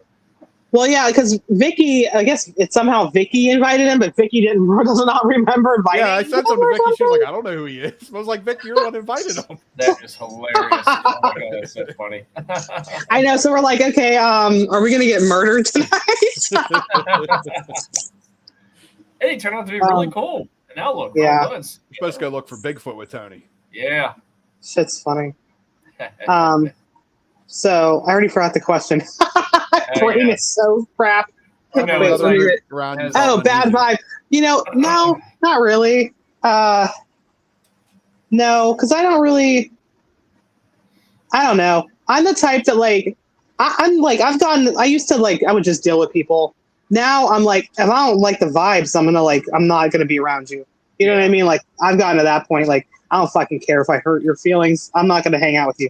Well, yeah, because Vicky, I guess it's somehow Vicky invited him, but Vicky does not remember inviting him. Yeah, I said something to Vicky. She was like, I don't know who he is. I was like, Vicky, you're the one who invited him. That is hilarious. Oh my God, that's so funny. I know. So we're like, okay, are we going to get murdered tonight? Hey, it turned out to be really cool. And now look, yeah. We're supposed to go look for Bigfoot with Tony. Yeah. Shit's funny. So I already forgot the question. Brain is so crap. Oh, bad vibe. No, not really. No, because I don't know. I'm the type that like, I used to like, I would just deal with people. Now I'm like, if I don't like the vibes, I'm not gonna be around you. You know what I mean? Like I've gotten to that point. Like I don't fucking care if I hurt your feelings. I'm not gonna hang out with you.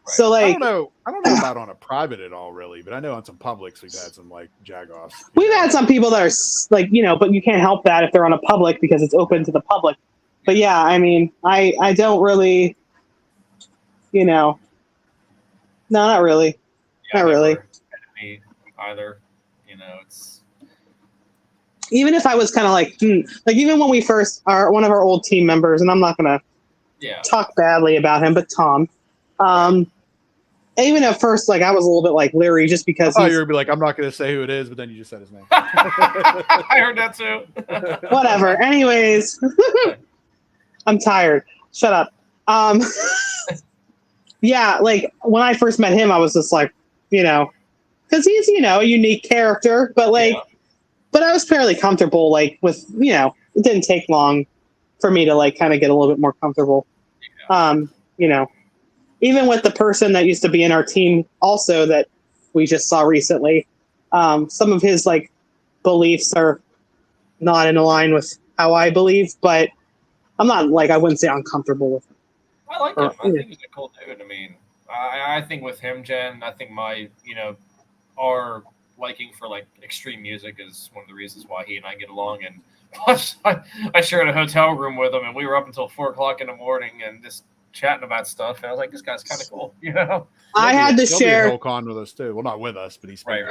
Right. So like, I don't know about on a private at all, really, but I know on some publics we've had some like jagoffs. We've had some people that are like, but you can't help that if they're on a public because it's open to the public. But yeah, I mean, I don't really, no, not really, not really. Me either, it's. Even if I was kind of like even when we first are one of our old team members, and I'm not gonna talk badly about him, but Tom. Even at first, like I was a little bit like leery just because. Oh, you would be like, I'm not going to say who it is, but then you just said his name. I heard that too. Whatever. Anyways, I'm tired. Shut up. Yeah, like when I first met him, I was just like, because he's a unique character, but like, but I was fairly comfortable. Like with it didn't take long for me to like kind of get a little bit more comfortable. Even with the person that used to be in our team also that we just saw recently, some of his like beliefs are not in line with how I believe, but I'm not like, I wouldn't say uncomfortable with him. I like him. I think he's a cool dude. I mean, I think with him, Jen, I think our liking for like extreme music is one of the reasons why he and I get along. And plus, I shared a hotel room with him and we were up until 4:00 in the morning and just chatting about stuff, and I was like, "This guy's kind of cool," I had to share Holcon with us too. Well, not with us, but he's right.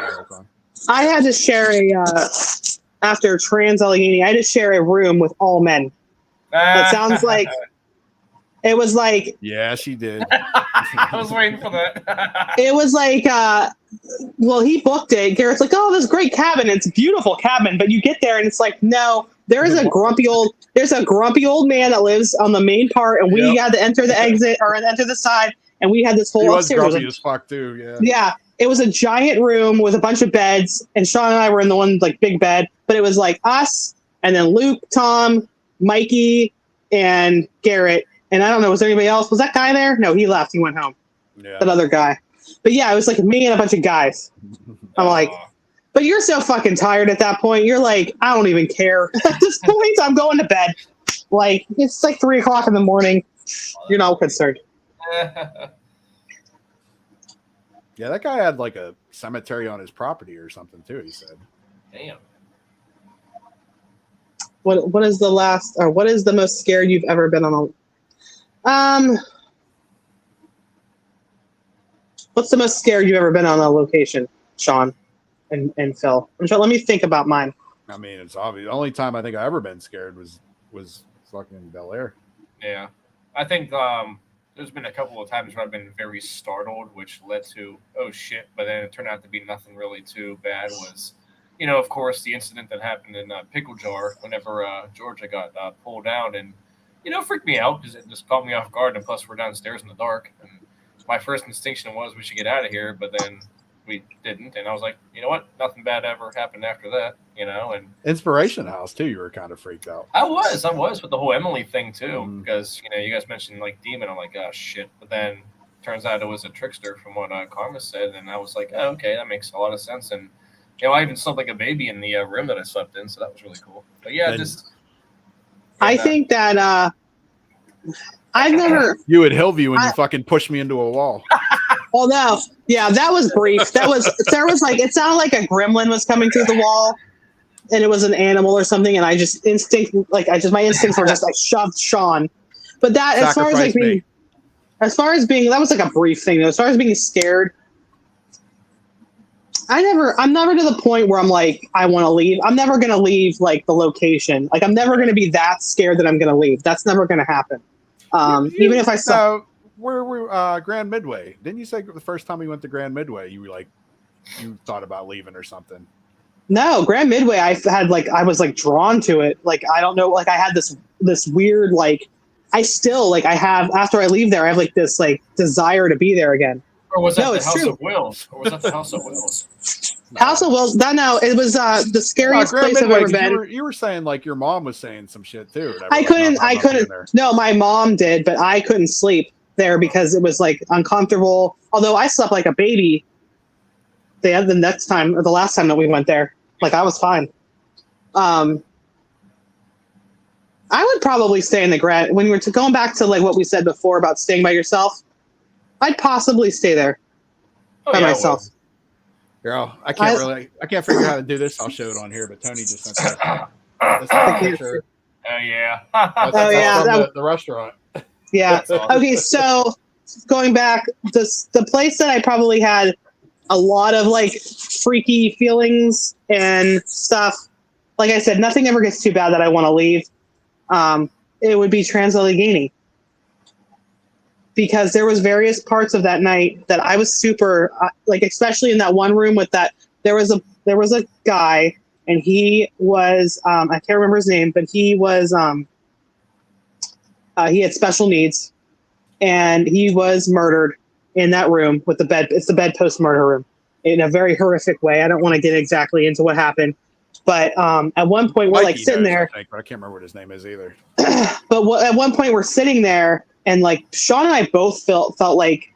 I had to share after Trans Allegheny. I had to share a room with all men. That sounds like it was like. Yeah, she did. I was waiting for that. It was like, well, he booked it. Garrett's like, "Oh, this great cabin. It's a beautiful cabin," but you get there and it's like, no. There's a grumpy old man that lives on the main part, and we had to enter the exit or enter the side, and we had this whole. He was grumpy as fuck too. Yeah. Yeah, it was a giant room with a bunch of beds, and Sean and I were in the one like big bed, but it was like us, and then Luke, Tom, Mikey, and Garrett, and I don't know, was there anybody else? Was that guy there? No, he left. He went home. Yeah. That other guy. But yeah, it was like me and a bunch of guys. I'm like. But you're so fucking tired at that point. You're like, I don't even care. At this point, I'm going to bed. Like, it's like 3:00 in the morning. You're not concerned. Yeah, that guy had like a cemetery on his property or something too, he said. Damn. What is the most scared you've ever been on a what's the most scared you've ever been on a location, Sean? And Phil. Let me think about mine. I mean, it's obvious. The only time I think I ever been scared was fucking Bel Air. Yeah. I think there's been a couple of times where I've been very startled, which led to, oh shit, but then it turned out to be nothing really too bad. Was, of course, the incident that happened in Pickle Jar whenever Georgia got pulled down and, freaked me out because it just caught me off guard. And plus, we're downstairs in the dark. And my first instinction was we should get out of here. But then we didn't, and I was like, you know what, nothing bad ever happened after that, you know. And Inspiration House too, you were kind of freaked out. I was with the whole Emily thing too, because you know, you guys mentioned like demon. I'm like, oh shit, but then turns out it was a trickster from what Karma said, and I was like, oh, okay, that makes a lot of sense. And you know, I even slept like a baby in the room that I slept in, so that was really cool. But yeah, I think that I've never. You at Hillview when you fucking pushed me into a wall. Well, no, yeah, that was brief. There was like, it sounded like a gremlin was coming through the wall, and it was an animal or something, and my instincts were just I shoved Sean. But that, as far as being, that was like a brief thing. As far as being scared, I'm never to the point where I'm like, I want to leave. I'm never going to leave like the location. Like, I'm never going to be that scared that I'm going to leave. That's never going to happen. Even if I saw. Where were Grand Midway? Didn't you say the first time we went to Grand Midway, you were like, you thought about leaving or something? No, Grand Midway, I was like drawn to it. Like, I don't know, like I had this weird, like, I still, like, I have, after I leave there, I have like this like desire to be there again. Or was that the House of Wills? Or was that the House of Wills? House of Wills. No, it was the scariest place I've ever been. You were saying like your mom was saying some shit too. I couldn't. No, my mom did, but I couldn't sleep there because it was like uncomfortable. Although I slept like a baby. The next time, or the last time that we went there, like I was fine. I would probably stay in the Grand. When we're going back to like what we said before about staying by yourself, I'd possibly stay there by myself. Girl, I can't figure out how to do this. I'll show it on here, but Tony just sent that picture. Oh yeah. From the restaurant. Yeah. Okay, so going back, the place that I probably had a lot of like freaky feelings and stuff. Like I said, nothing ever gets too bad that I want to leave. It would be Trans-Allegheny. Because there was various parts of that night that I was super like, especially in that one room with that, there was a guy, and he was I can't remember his name, but he was he had special needs, and he was murdered in that room with the bed. It's the bedpost murder room in a very horrific way. I don't want to get exactly into what happened, but at one point we're like sitting there. I can't remember what his name is either. But at one point we're sitting there. And like Sean and I both felt like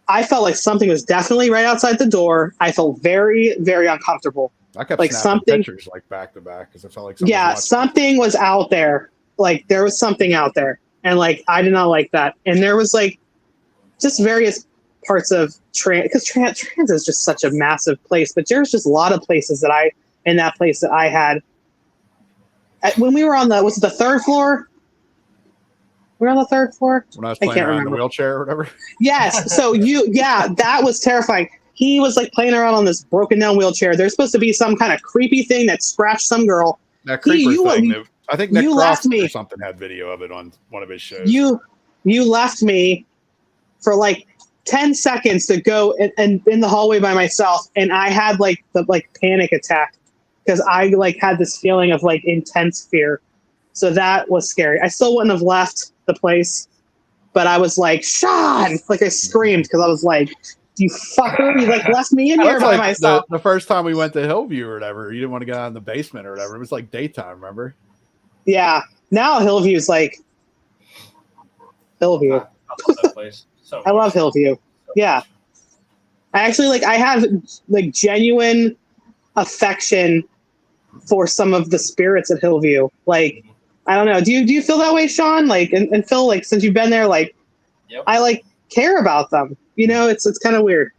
I felt like something was definitely right outside the door. I felt very, very uncomfortable. I kept like snapping pictures like back to back because I felt like something was out there. Like there was something out there, and like I did not like that. And there was like just various parts of because trans is just such a massive place. But there's just a lot of places in that place that I had when we were on was it the third floor? We're on the third floor. When I was playing around in the wheelchair or whatever. Yes. So that was terrifying. He was like playing around on this broken down wheelchair. There's supposed to be some kind of creepy thing that scratched some girl. That creeper thing. I think Nick Croft or something had video of it on one of his shows. You left me for like 10 seconds to go and in the hallway by myself, and I had like the panic attack because I like had this feeling of like intense fear. So that was scary. I still wouldn't have left the place, but I was like, Sean! Like I screamed because I was like, you fucker, you like left me in here by myself. The first time we went to Hillview or whatever, you didn't want to go out in the basement or whatever. It was like daytime, remember? Yeah. Now Hillview's like Hillview. I love that place. I love Hillview. Yeah. I actually I have like genuine affection for some of the spirits at Hillview. Like, I don't know. Do you feel that way, Sean? Like, and Phil, like, since you've been there, like, yep. I like care about them. You know, it's kind of weird.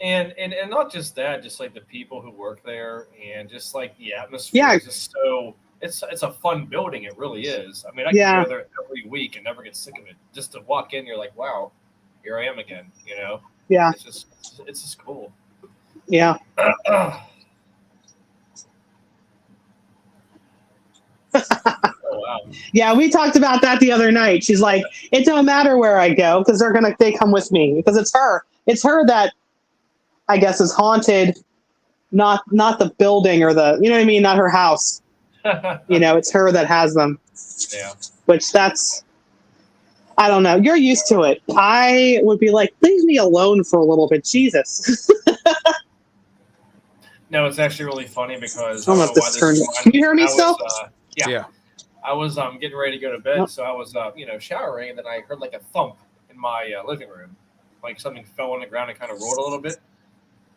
And not just that, just like the people who work there, and just like the atmosphere is just so. It's a fun building. It really is. I mean, I can go there every week and never get sick of it. Just to walk in, you're like, wow, here I am again. You know? Yeah. It's just cool. Yeah. Oh, wow. Yeah, we talked about that the other night. She's like, it don't matter where I go because they come with me because it's her. It's her that I guess is haunted, not the building or the, you know what I mean, not her house. You know, it's her that has them. Yeah. Which I don't know. You're used to it. I would be like, leave me alone for a little bit, Jesus. No, it's actually really funny because I don't know if this turned. Can you hear me still? Yeah. I was getting ready to go to bed, so I was showering, and then I heard like a thump in my living room, like something fell on the ground and kind of rolled a little bit.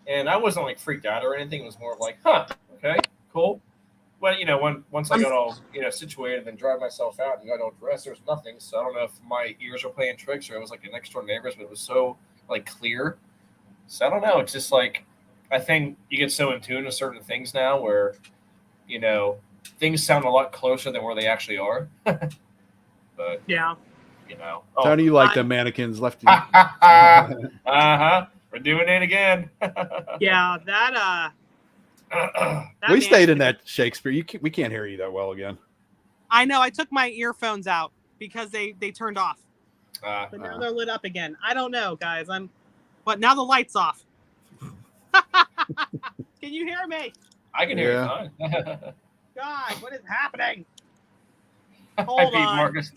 And I wasn't like freaked out or anything. It was more of like, huh, okay, cool. But once I got all situated and drive myself out and got all dressed, there was nothing. So I don't know if my ears were playing tricks or it was like the next door neighbors, but it was so like clear. So I don't know. It's just like I think you get so in tune to certain things now where things sound a lot closer than where they actually are. But yeah, How do you like the mannequins left? We're doing it again. yeah, that we stayed in that Shakespeare. We can't hear you that well again. I know. I took my earphones out because they turned off, but now they're lit up again. I don't know, guys. But now the light's off. Can you hear me? I can hear you fine. God, what is happening? Hold on. Marcus.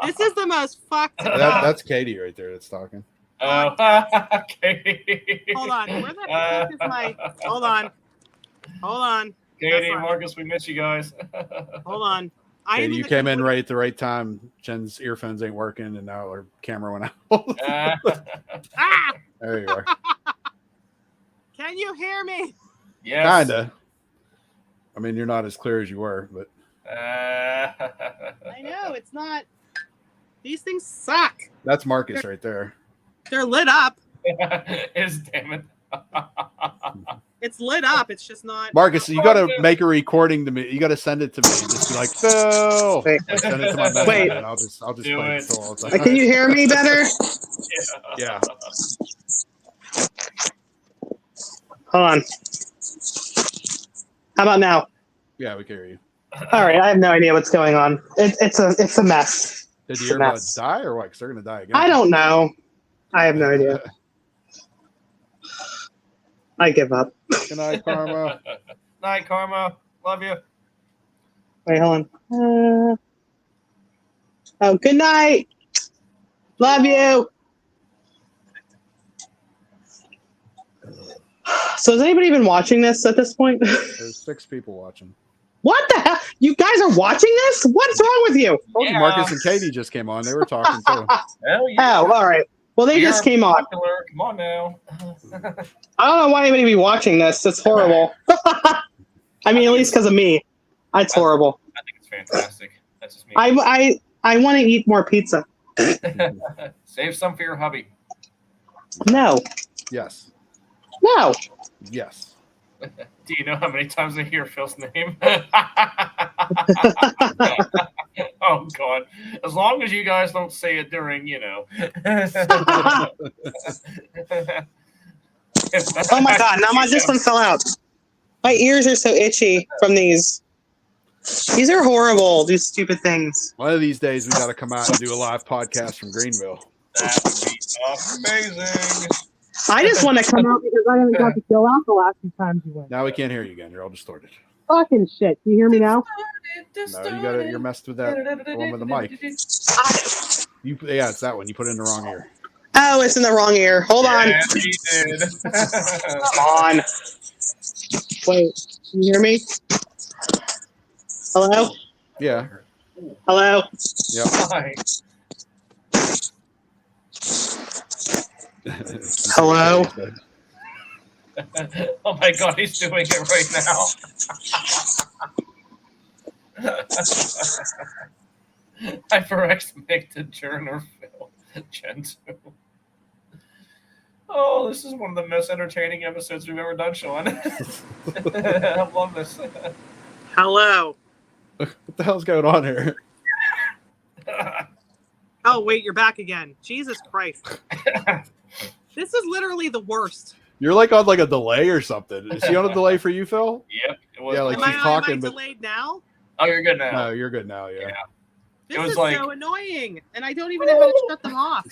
This is the most fucked up. That's Katie right there that's talking. Katie. Hold on. Where the fuck is my... Hold on. Katie and Marcus, we miss you guys. Hold on. Katie, you came in right at the right time. Jen's earphones ain't working, and now her camera went out. There you are. Can you hear me? Yes. Kinda. I mean, you're not as clear as you were, but I know it's not. These things suck. That's Marcus right there. They're lit up. Damn it. It's lit up. It's just not. Marcus, you got to make a recording to me. You got to send it to me. And just be like, Phil. Wait. Like, send it to my message. Wait. And I'll just play it all the time. Can you hear me better? Yeah. Hold on. How about now? Yeah, we can hear you. All right. I have no idea what's going on. It's a mess. Did the earbuds die or what? Because they're going to die again. I don't know. I have no idea. I give up. Good night, Karma. Night, Karma. Love you. Wait, hold on. Good night. Love you. So is anybody even watching this at this point? There's 6 people watching. What the hell? You guys are watching this? What's wrong with you? Yeah. Marcus and Katie just came on. They were talking too. Hell yeah. Oh, all right. Well, they just came on. Come on now. I don't know why anybody would be watching this. It's horrible. I mean, at least because of me. It's horrible. I think it's fantastic. That's just me. I want to eat more pizza. Save some for your hubby. No. Yes. No. Yes. Do you know how many times I hear Phil's name? Oh, God. As long as you guys don't say it during, Oh, my God. Now this one fell out. My ears are so itchy from these. These are horrible, these stupid things. One of these days, we got to come out and do a live podcast from Greenville. That would be amazing. I just want to come out because I haven't got to chill out the last few times you went. Now we can't hear you again. You're all distorted. Fucking shit. Can you hear me now? No, you're messed with that one with the mic. Yeah, it's that one. You put it in the wrong ear. Oh, it's in the wrong ear. Hold on. Yeah, he did. Come on. Wait, can you hear me? Hello? Yeah. Hello? Yep. Hi. Hello? Oh my God, he's doing it right now. HyperX make the journer Phil. Gen 2. Oh, this is one of the most entertaining episodes we've ever done, Sean. I love this. Hello? What the hell's going on here? Oh, wait, you're back again. Jesus Christ. This is literally the worst. You're like on like a delay or something. Is he on a delay for you, Phil? Yep. It was. Yeah, like am she's I talking, but delayed now? Oh, you're good now. no, you're good now. Yeah. This It was is like- so annoying, and I don't even know how to shut them off.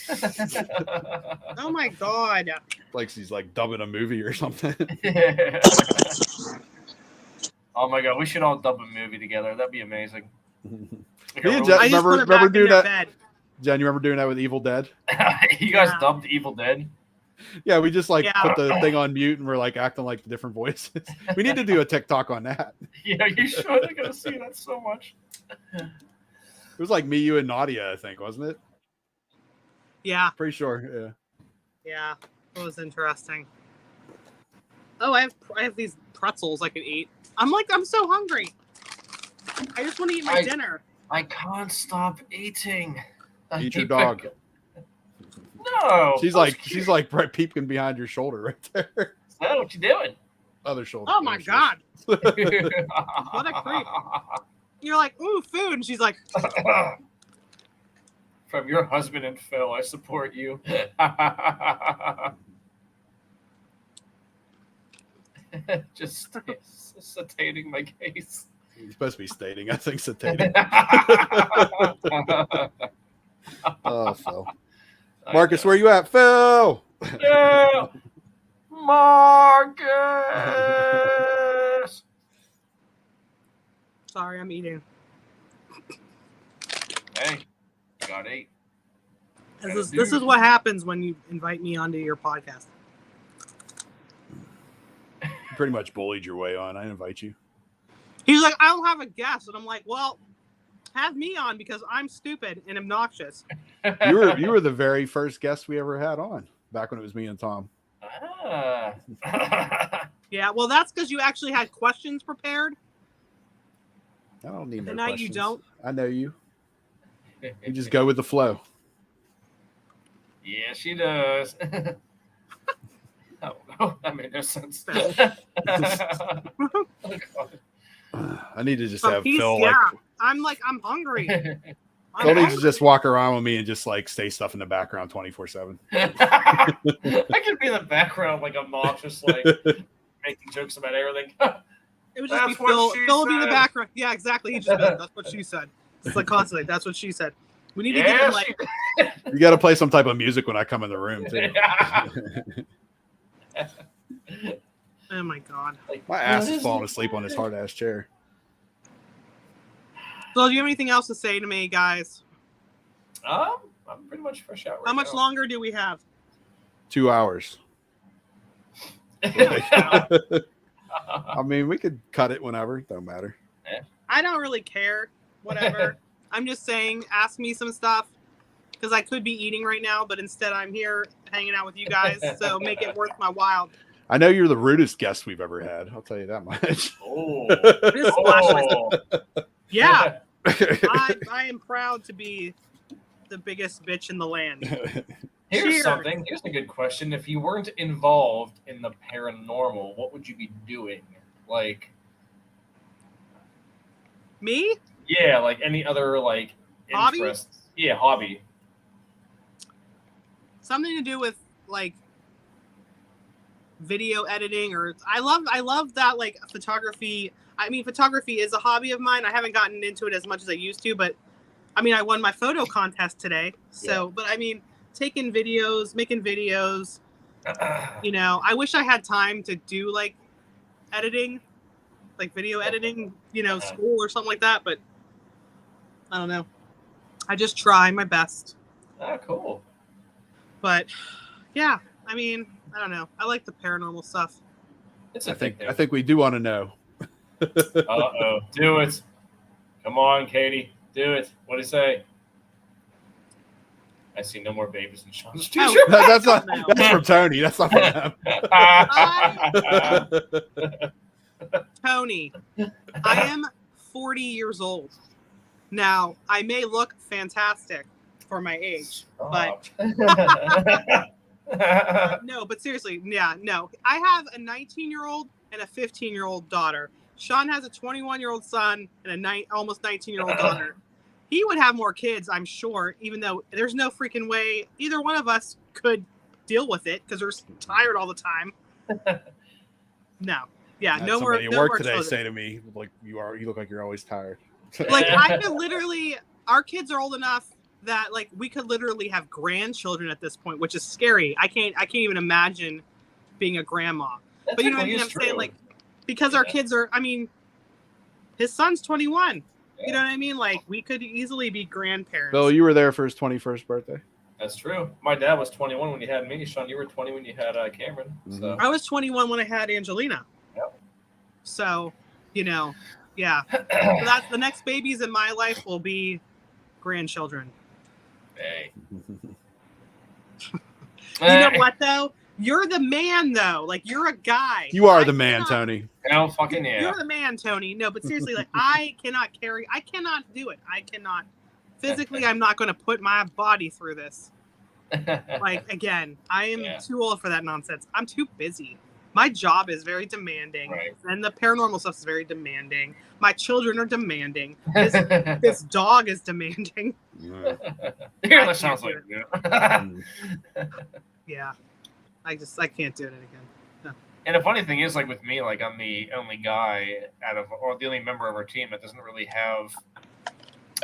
Oh my God. Like she's like dubbing a movie or something. Oh my God, we should all dub a movie together. That'd be amazing. Like a Me and really- Jen- I just put it remember back doing in their that? bed. Jen, you remember doing that with Evil Dead? You guys Yeah. dubbed Evil Dead? Yeah, we just like put the thing on mute and we're like acting like different voices. We need to do a TikTok on that. Yeah, you should. I'm gonna see that so much. It was like me, you, and Nadia, I think, wasn't it? Yeah. Pretty sure. Yeah. Yeah, it was interesting. Oh, I have these pretzels I could eat. I'm so hungry. I just want to eat my dinner. I can't stop eating. Eat your dog. No. She's like peeping behind your shoulder right there. Is that what you're doing? Other shoulder. Oh my God. What a creep. You're like, ooh, food. And she's like, from your husband and Phil, I support you. Just stating my case. You're supposed to be stating. I think stating. Oh, Phil. Marcus, where you at, Phil? Yeah. Marcus. sorry, I'm eating. Hey, you got 8. This is what happens when you invite me onto your podcast. You pretty much bullied your way on. I invite you. He's like, I don't have a guest. And I'm like, well, have me on because I'm stupid and obnoxious. You were the very first guest we ever had on back when it was me and Tom. Yeah, well, that's because you actually had questions prepared. I don't need no Tonight questions. you don't. I know you. You just go with the flow. Yeah, she does. Oh, that made no sense. Oh, I need to just have Phil. Yeah, I'm hungry. Phil needs to just walk around with me and just like say stuff in the background 24/7. I could be in the background like obnoxious, like making jokes about everything. It would just be Phil. Phil would be in the background. Yeah, exactly. He just goes, that's what she said. It's like constantly. That's what she said. We need to get him like. You got to play some type of music when I come in the room too. Oh my God. My ass is falling asleep on this hard ass chair. So, do you have anything else to say to me, guys? I'm pretty much fresh out. How much longer do we have? 2 hours. I mean, we could cut it whenever. Don't matter. I don't really care. Whatever. I'm just saying, ask me some stuff because I could be eating right now, but instead I'm here hanging out with you guys. So make it worth my while. I know you're the rudest guest we've ever had. I'll tell you that much. Yeah. I am proud to be the biggest bitch in the land. Here's something. Here's a good question. If you weren't involved in the paranormal, what would you be doing? Like me? Yeah, like any other like hobby? Interests. Yeah, hobby. Something to do with like video editing, or I love that, like photography. I mean, photography is a hobby of mine. I haven't gotten into it as much as I used to, but I mean, I won my photo contest today. So, yeah. But I mean, taking videos, making videos, you know, I wish I had time to do like editing, like video editing, you know, school or something like that. But I don't know. I just try my best. Oh, cool. But yeah, I mean, I don't know. I like the paranormal stuff. I think we do want to know. Uh-oh. Do it. Come on, Katie. Do it. What do you say? I see no more babies in Sean's t-shirt. That's from Tony. That's not from him. Tony, I am 40 years old. Now, I may look fantastic for my age, but no, but seriously, yeah, no. I have a 19-year-old and a 15-year-old daughter. Sean has a 21-year-old son and a almost 19-year-old daughter. He would have more kids, I'm sure, even though there's no freaking way either one of us could deal with it because we're tired all the time. No. Yeah, no more. Somebody at work today say to me, like, you look like you're always tired. Like, I could literally, our kids are old enough that like we could literally have grandchildren at this point, which is scary. I can't even imagine being a grandma. But you know what I mean? I'm saying, like, because our kids are, I mean, his son's 21. You know what I mean? Like, we could easily be grandparents. Bill, you were there for his 21st birthday. That's true. My dad was 21 when he had me. Sean, you were 20 when you had Cameron. So. I was 21 when I had Angelina. Yep. So, yeah. So that's the next babies in my life will be grandchildren. Hey. You know what, though? You're the man, though. Like, you're a guy. You are the man, Tony. Hell fucking yeah. You're the man, Tony. No, but seriously, like, I cannot do it. I cannot. Physically, I'm not going to put my body through this. Like, again, I am too old for that nonsense. I'm too busy. My job is very demanding. Right. And the paranormal stuff is very demanding. My children are demanding. This dog is demanding. Yeah, that sounds like you. Yeah. I can't do it again. No. And the funny thing is, like with me, like I'm the only guy or the only member of our team that doesn't really have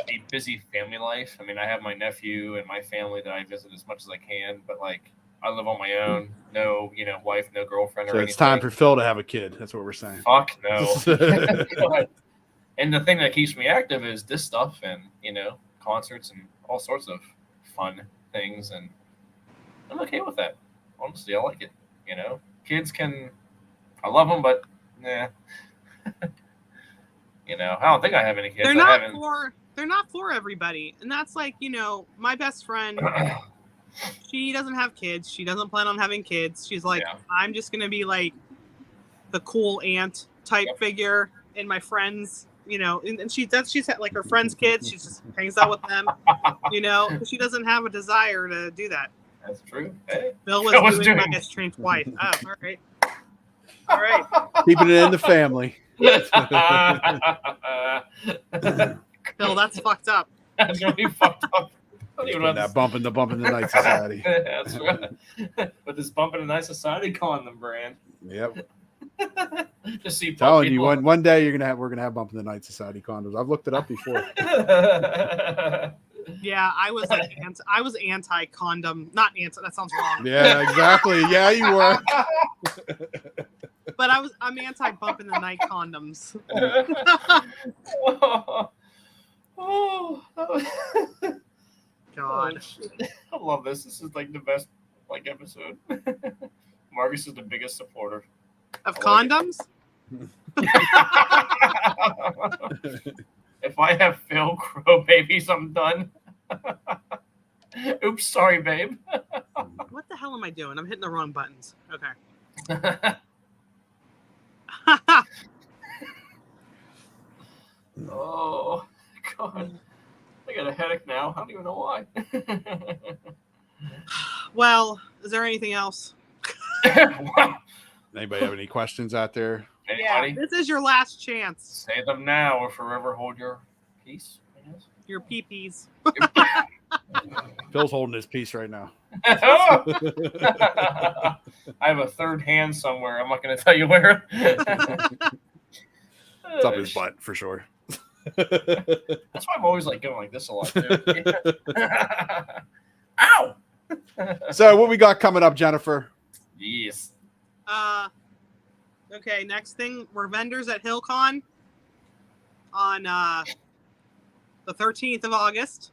a busy family life. I mean, I have my nephew and my family that I visit as much as I can, but like I live on my own, no, wife, no girlfriend or anything. So it's time for Phil to have a kid. That's what we're saying. Fuck no. And the thing that keeps me active is this stuff and, concerts and all sorts of fun things. And I'm okay with that. Honestly, I like it. Kids I love them, but nah. I don't think I have any kids. They're not for everybody. And that's like, my best friend, she doesn't have kids. She doesn't plan on having kids. She's like, I'm just going to be like the cool aunt type figure in my friends, and she's had like her friends' kids. She just hangs out with them, she doesn't have a desire to do that. That's true. Hey. Bill was doing my estranged wife. Oh, all right. All right. Keeping it in the family. Bill, that's fucked up. That's really fucked up. That bump in the Night Society. That's right. With this Bump in the Night Society condom brand. Yep. Just see. Telling you, one day we're gonna have Bump in the Night Society condoms. I've looked it up before. Yeah, I was anti-condom. Not anti. That sounds wrong. Yeah, exactly. Yeah, you were. But I'm anti-bump in the night condoms. God. I love this. This is like the best episode. Marcus is the biggest supporter of condoms. If I have Phil grow babies, I'm done. Oops, sorry, babe. What the hell am I doing? I'm hitting the wrong buttons. Okay. Oh, God. I got a headache now. I don't even know why. Well, is there anything else? Anybody have any questions out there? Anybody? Yeah, this is your last chance. Say them now or forever hold your peace, I guess. Your pee-pees. Phil's holding his peace right now. I have a third hand somewhere. I'm not going to tell you where. It's up his butt for sure. That's why I'm always going like this a lot too. Ow! So what we got coming up, Jennifer? Yes. Okay, next thing, we're vendors at HillCon on the 13th of August.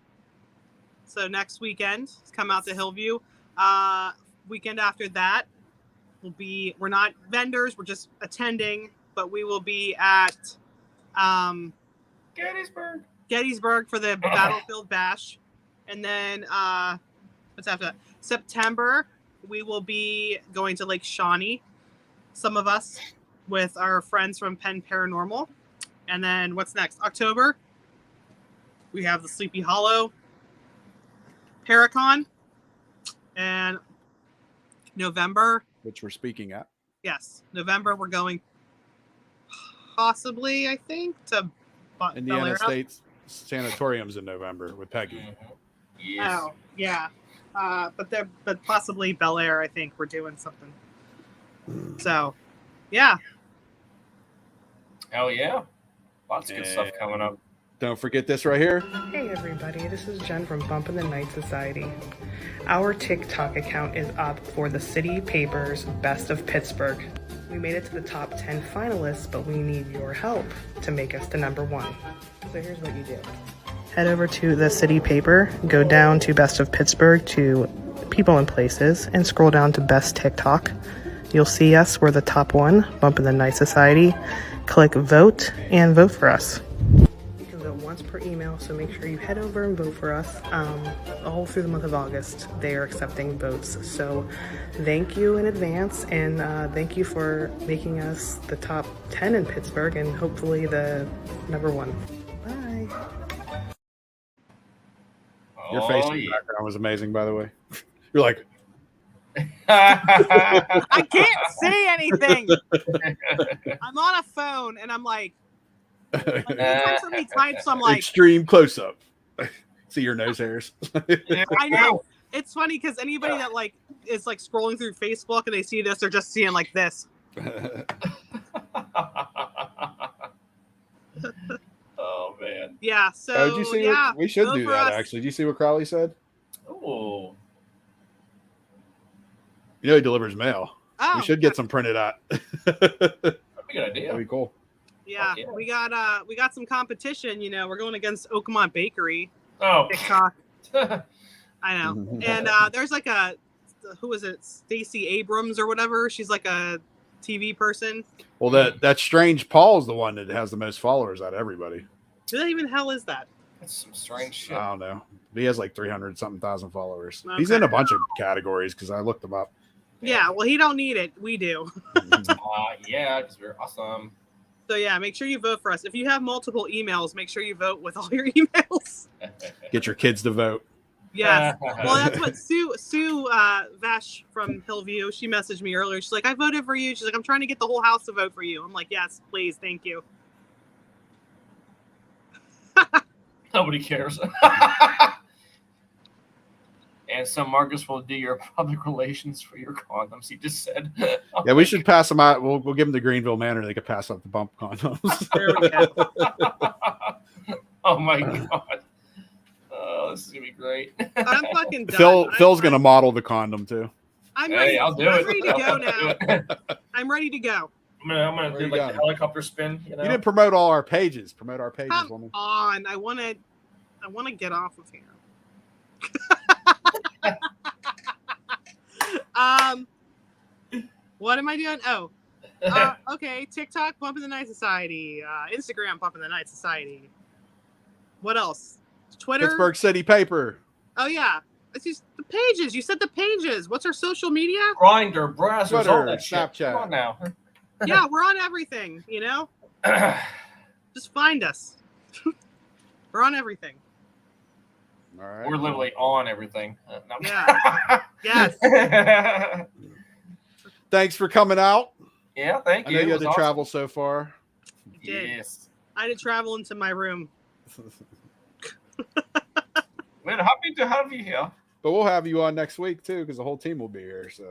So next weekend, come out to Hillview. Weekend after that, we're not vendors, we're just attending, but we will be at Gettysburg for the Battlefield Bash. And then, what's after that? September, we will be going to Lake Shawnee, some of us, with our friends from Penn Paranormal. And then what's next? October, we have the Sleepy Hollow Paracon. And November, which we're speaking at. Yes, November, we're going possibly, I think, to Indiana State's sanatoriums in November with Peggy. Yes. Oh, yeah. But possibly Bel Air, I think we're doing something. So, yeah. Hell yeah. Lots of good stuff coming up. Don't forget this right here. Hey everybody, this is Jen from Bump in the Night Society. Our TikTok account is up for the City Paper's Best of Pittsburgh. We made it to the top 10 finalists, but we need your help to make us to number 1. So here's what you do. Head over to the city paper, go down to Best of Pittsburgh to People and Places, and scroll down to Best TikTok. You'll see us. We're the top one, Bump in the Night Society. Click vote and vote for us. You can vote once per email, so make sure you head over and vote for us. All through the month of August, they are accepting votes. So thank you in advance, and thank you for making us the top 10 in Pittsburgh and hopefully the number 1. Bye. Your face in the background was amazing, by the way. You're like, I can't say anything. I'm on a phone and I'm like anytime somebody types, I'm like extreme close up. See your nose hairs. I know. It's funny because anybody that like is like scrolling through Facebook and they see this, they're just seeing like this. Oh man. Yeah. So did you see yeah, we should do that actually. Did you see what Crowley said? Oh. You know he delivers mail. Oh, we should get some printed out. That'd be a good idea. That'd be cool. Yeah, we got some competition. You know, we're going against Oakmont Bakery. Oh, TikTok. I know. And there's like who is it? Stacey Abrams or whatever. She's like a TV person. Well, that strange Paul's the one that has the most followers out of everybody. Who the even hell is that? That's some strange shit. I don't know. He has like 300-something thousand followers. Okay. He's in a bunch of categories because I looked him up. Yeah, well, he don't need it. We do. Yeah, because we're awesome. So yeah, make sure you vote for us. If you have multiple emails, make sure you vote with all your emails. Get your kids to vote. Yes. Well, that's what Sue Vash from Hillview. She messaged me earlier. She's like, "I voted for you." She's like, "I'm trying to get the whole house to vote for you." I'm like, "Yes, please, thank you." Nobody cares. And so Marcus will do your public relations for your condoms. He just said. Yeah, we should pass them out. We'll give them to Greenville Manor. They could pass out the bump condoms. There we go. Oh my god. Oh, this is gonna be great. I'm fucking done. Phil's gonna model the condom too. I'm ready. I'll do it. I'm ready to go now. I'm ready to go. I'm gonna do like the helicopter spin. You know? You didn't promote all our pages. Promote our pages, Come woman. on. I want to get off of here. What am I doing? Oh, okay. TikTok, Bump in the Night Society. Instagram, Bump in the Night Society. What else? Twitter. Pittsburgh City Paper. Oh yeah, it's just the pages. You said the pages. What's our social media? Grindr, Brazzers, Twitter, all that shit. Snapchat. Come on now. Yeah, we're on everything. You know, just find us. We're on everything. All right. We're literally on everything. No. Yeah. Yes. Thanks for coming out. Yeah, thank you. I know you had to travel so far. Yes. I had to travel into my room. We're happy to have you here. But we'll have you on next week too, because the whole team will be here. So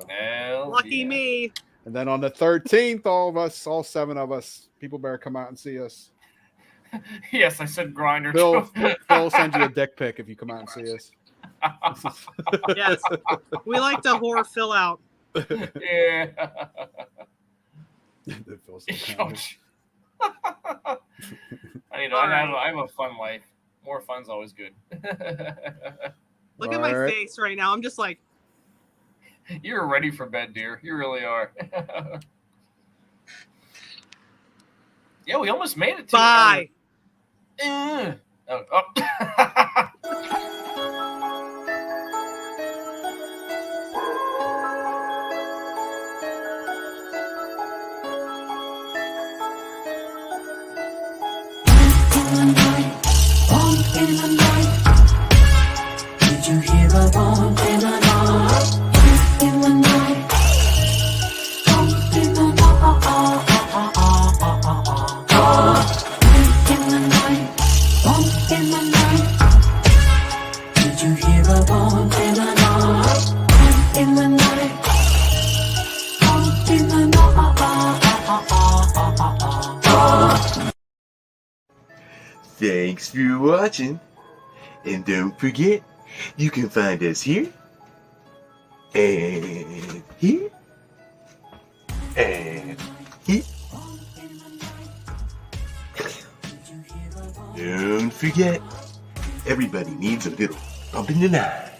Lucky me. And then on the 13th, all 7 of us, people better come out and see us. Yes, I said Grindr. Phil will send you a dick pic if you come out and see us. Yes, we like to whore Phil out. Yeah. I have a fun life. More fun's always good. Look at my face right now. I'm just like, you're ready for bed, dear. You really are. Yeah, we almost made it. Bye. Oh. Bump in the night. Did you hear a bump in the night? Bump in the night. Bump in the night. Bump in the night. Bump in the night. Did you hear a bump in the night? Bump in the night. Bump in the night. Thanks for watching, and don't forget, you can find us here, and here, and here. Don't forget, Everybody needs a little bump in the night.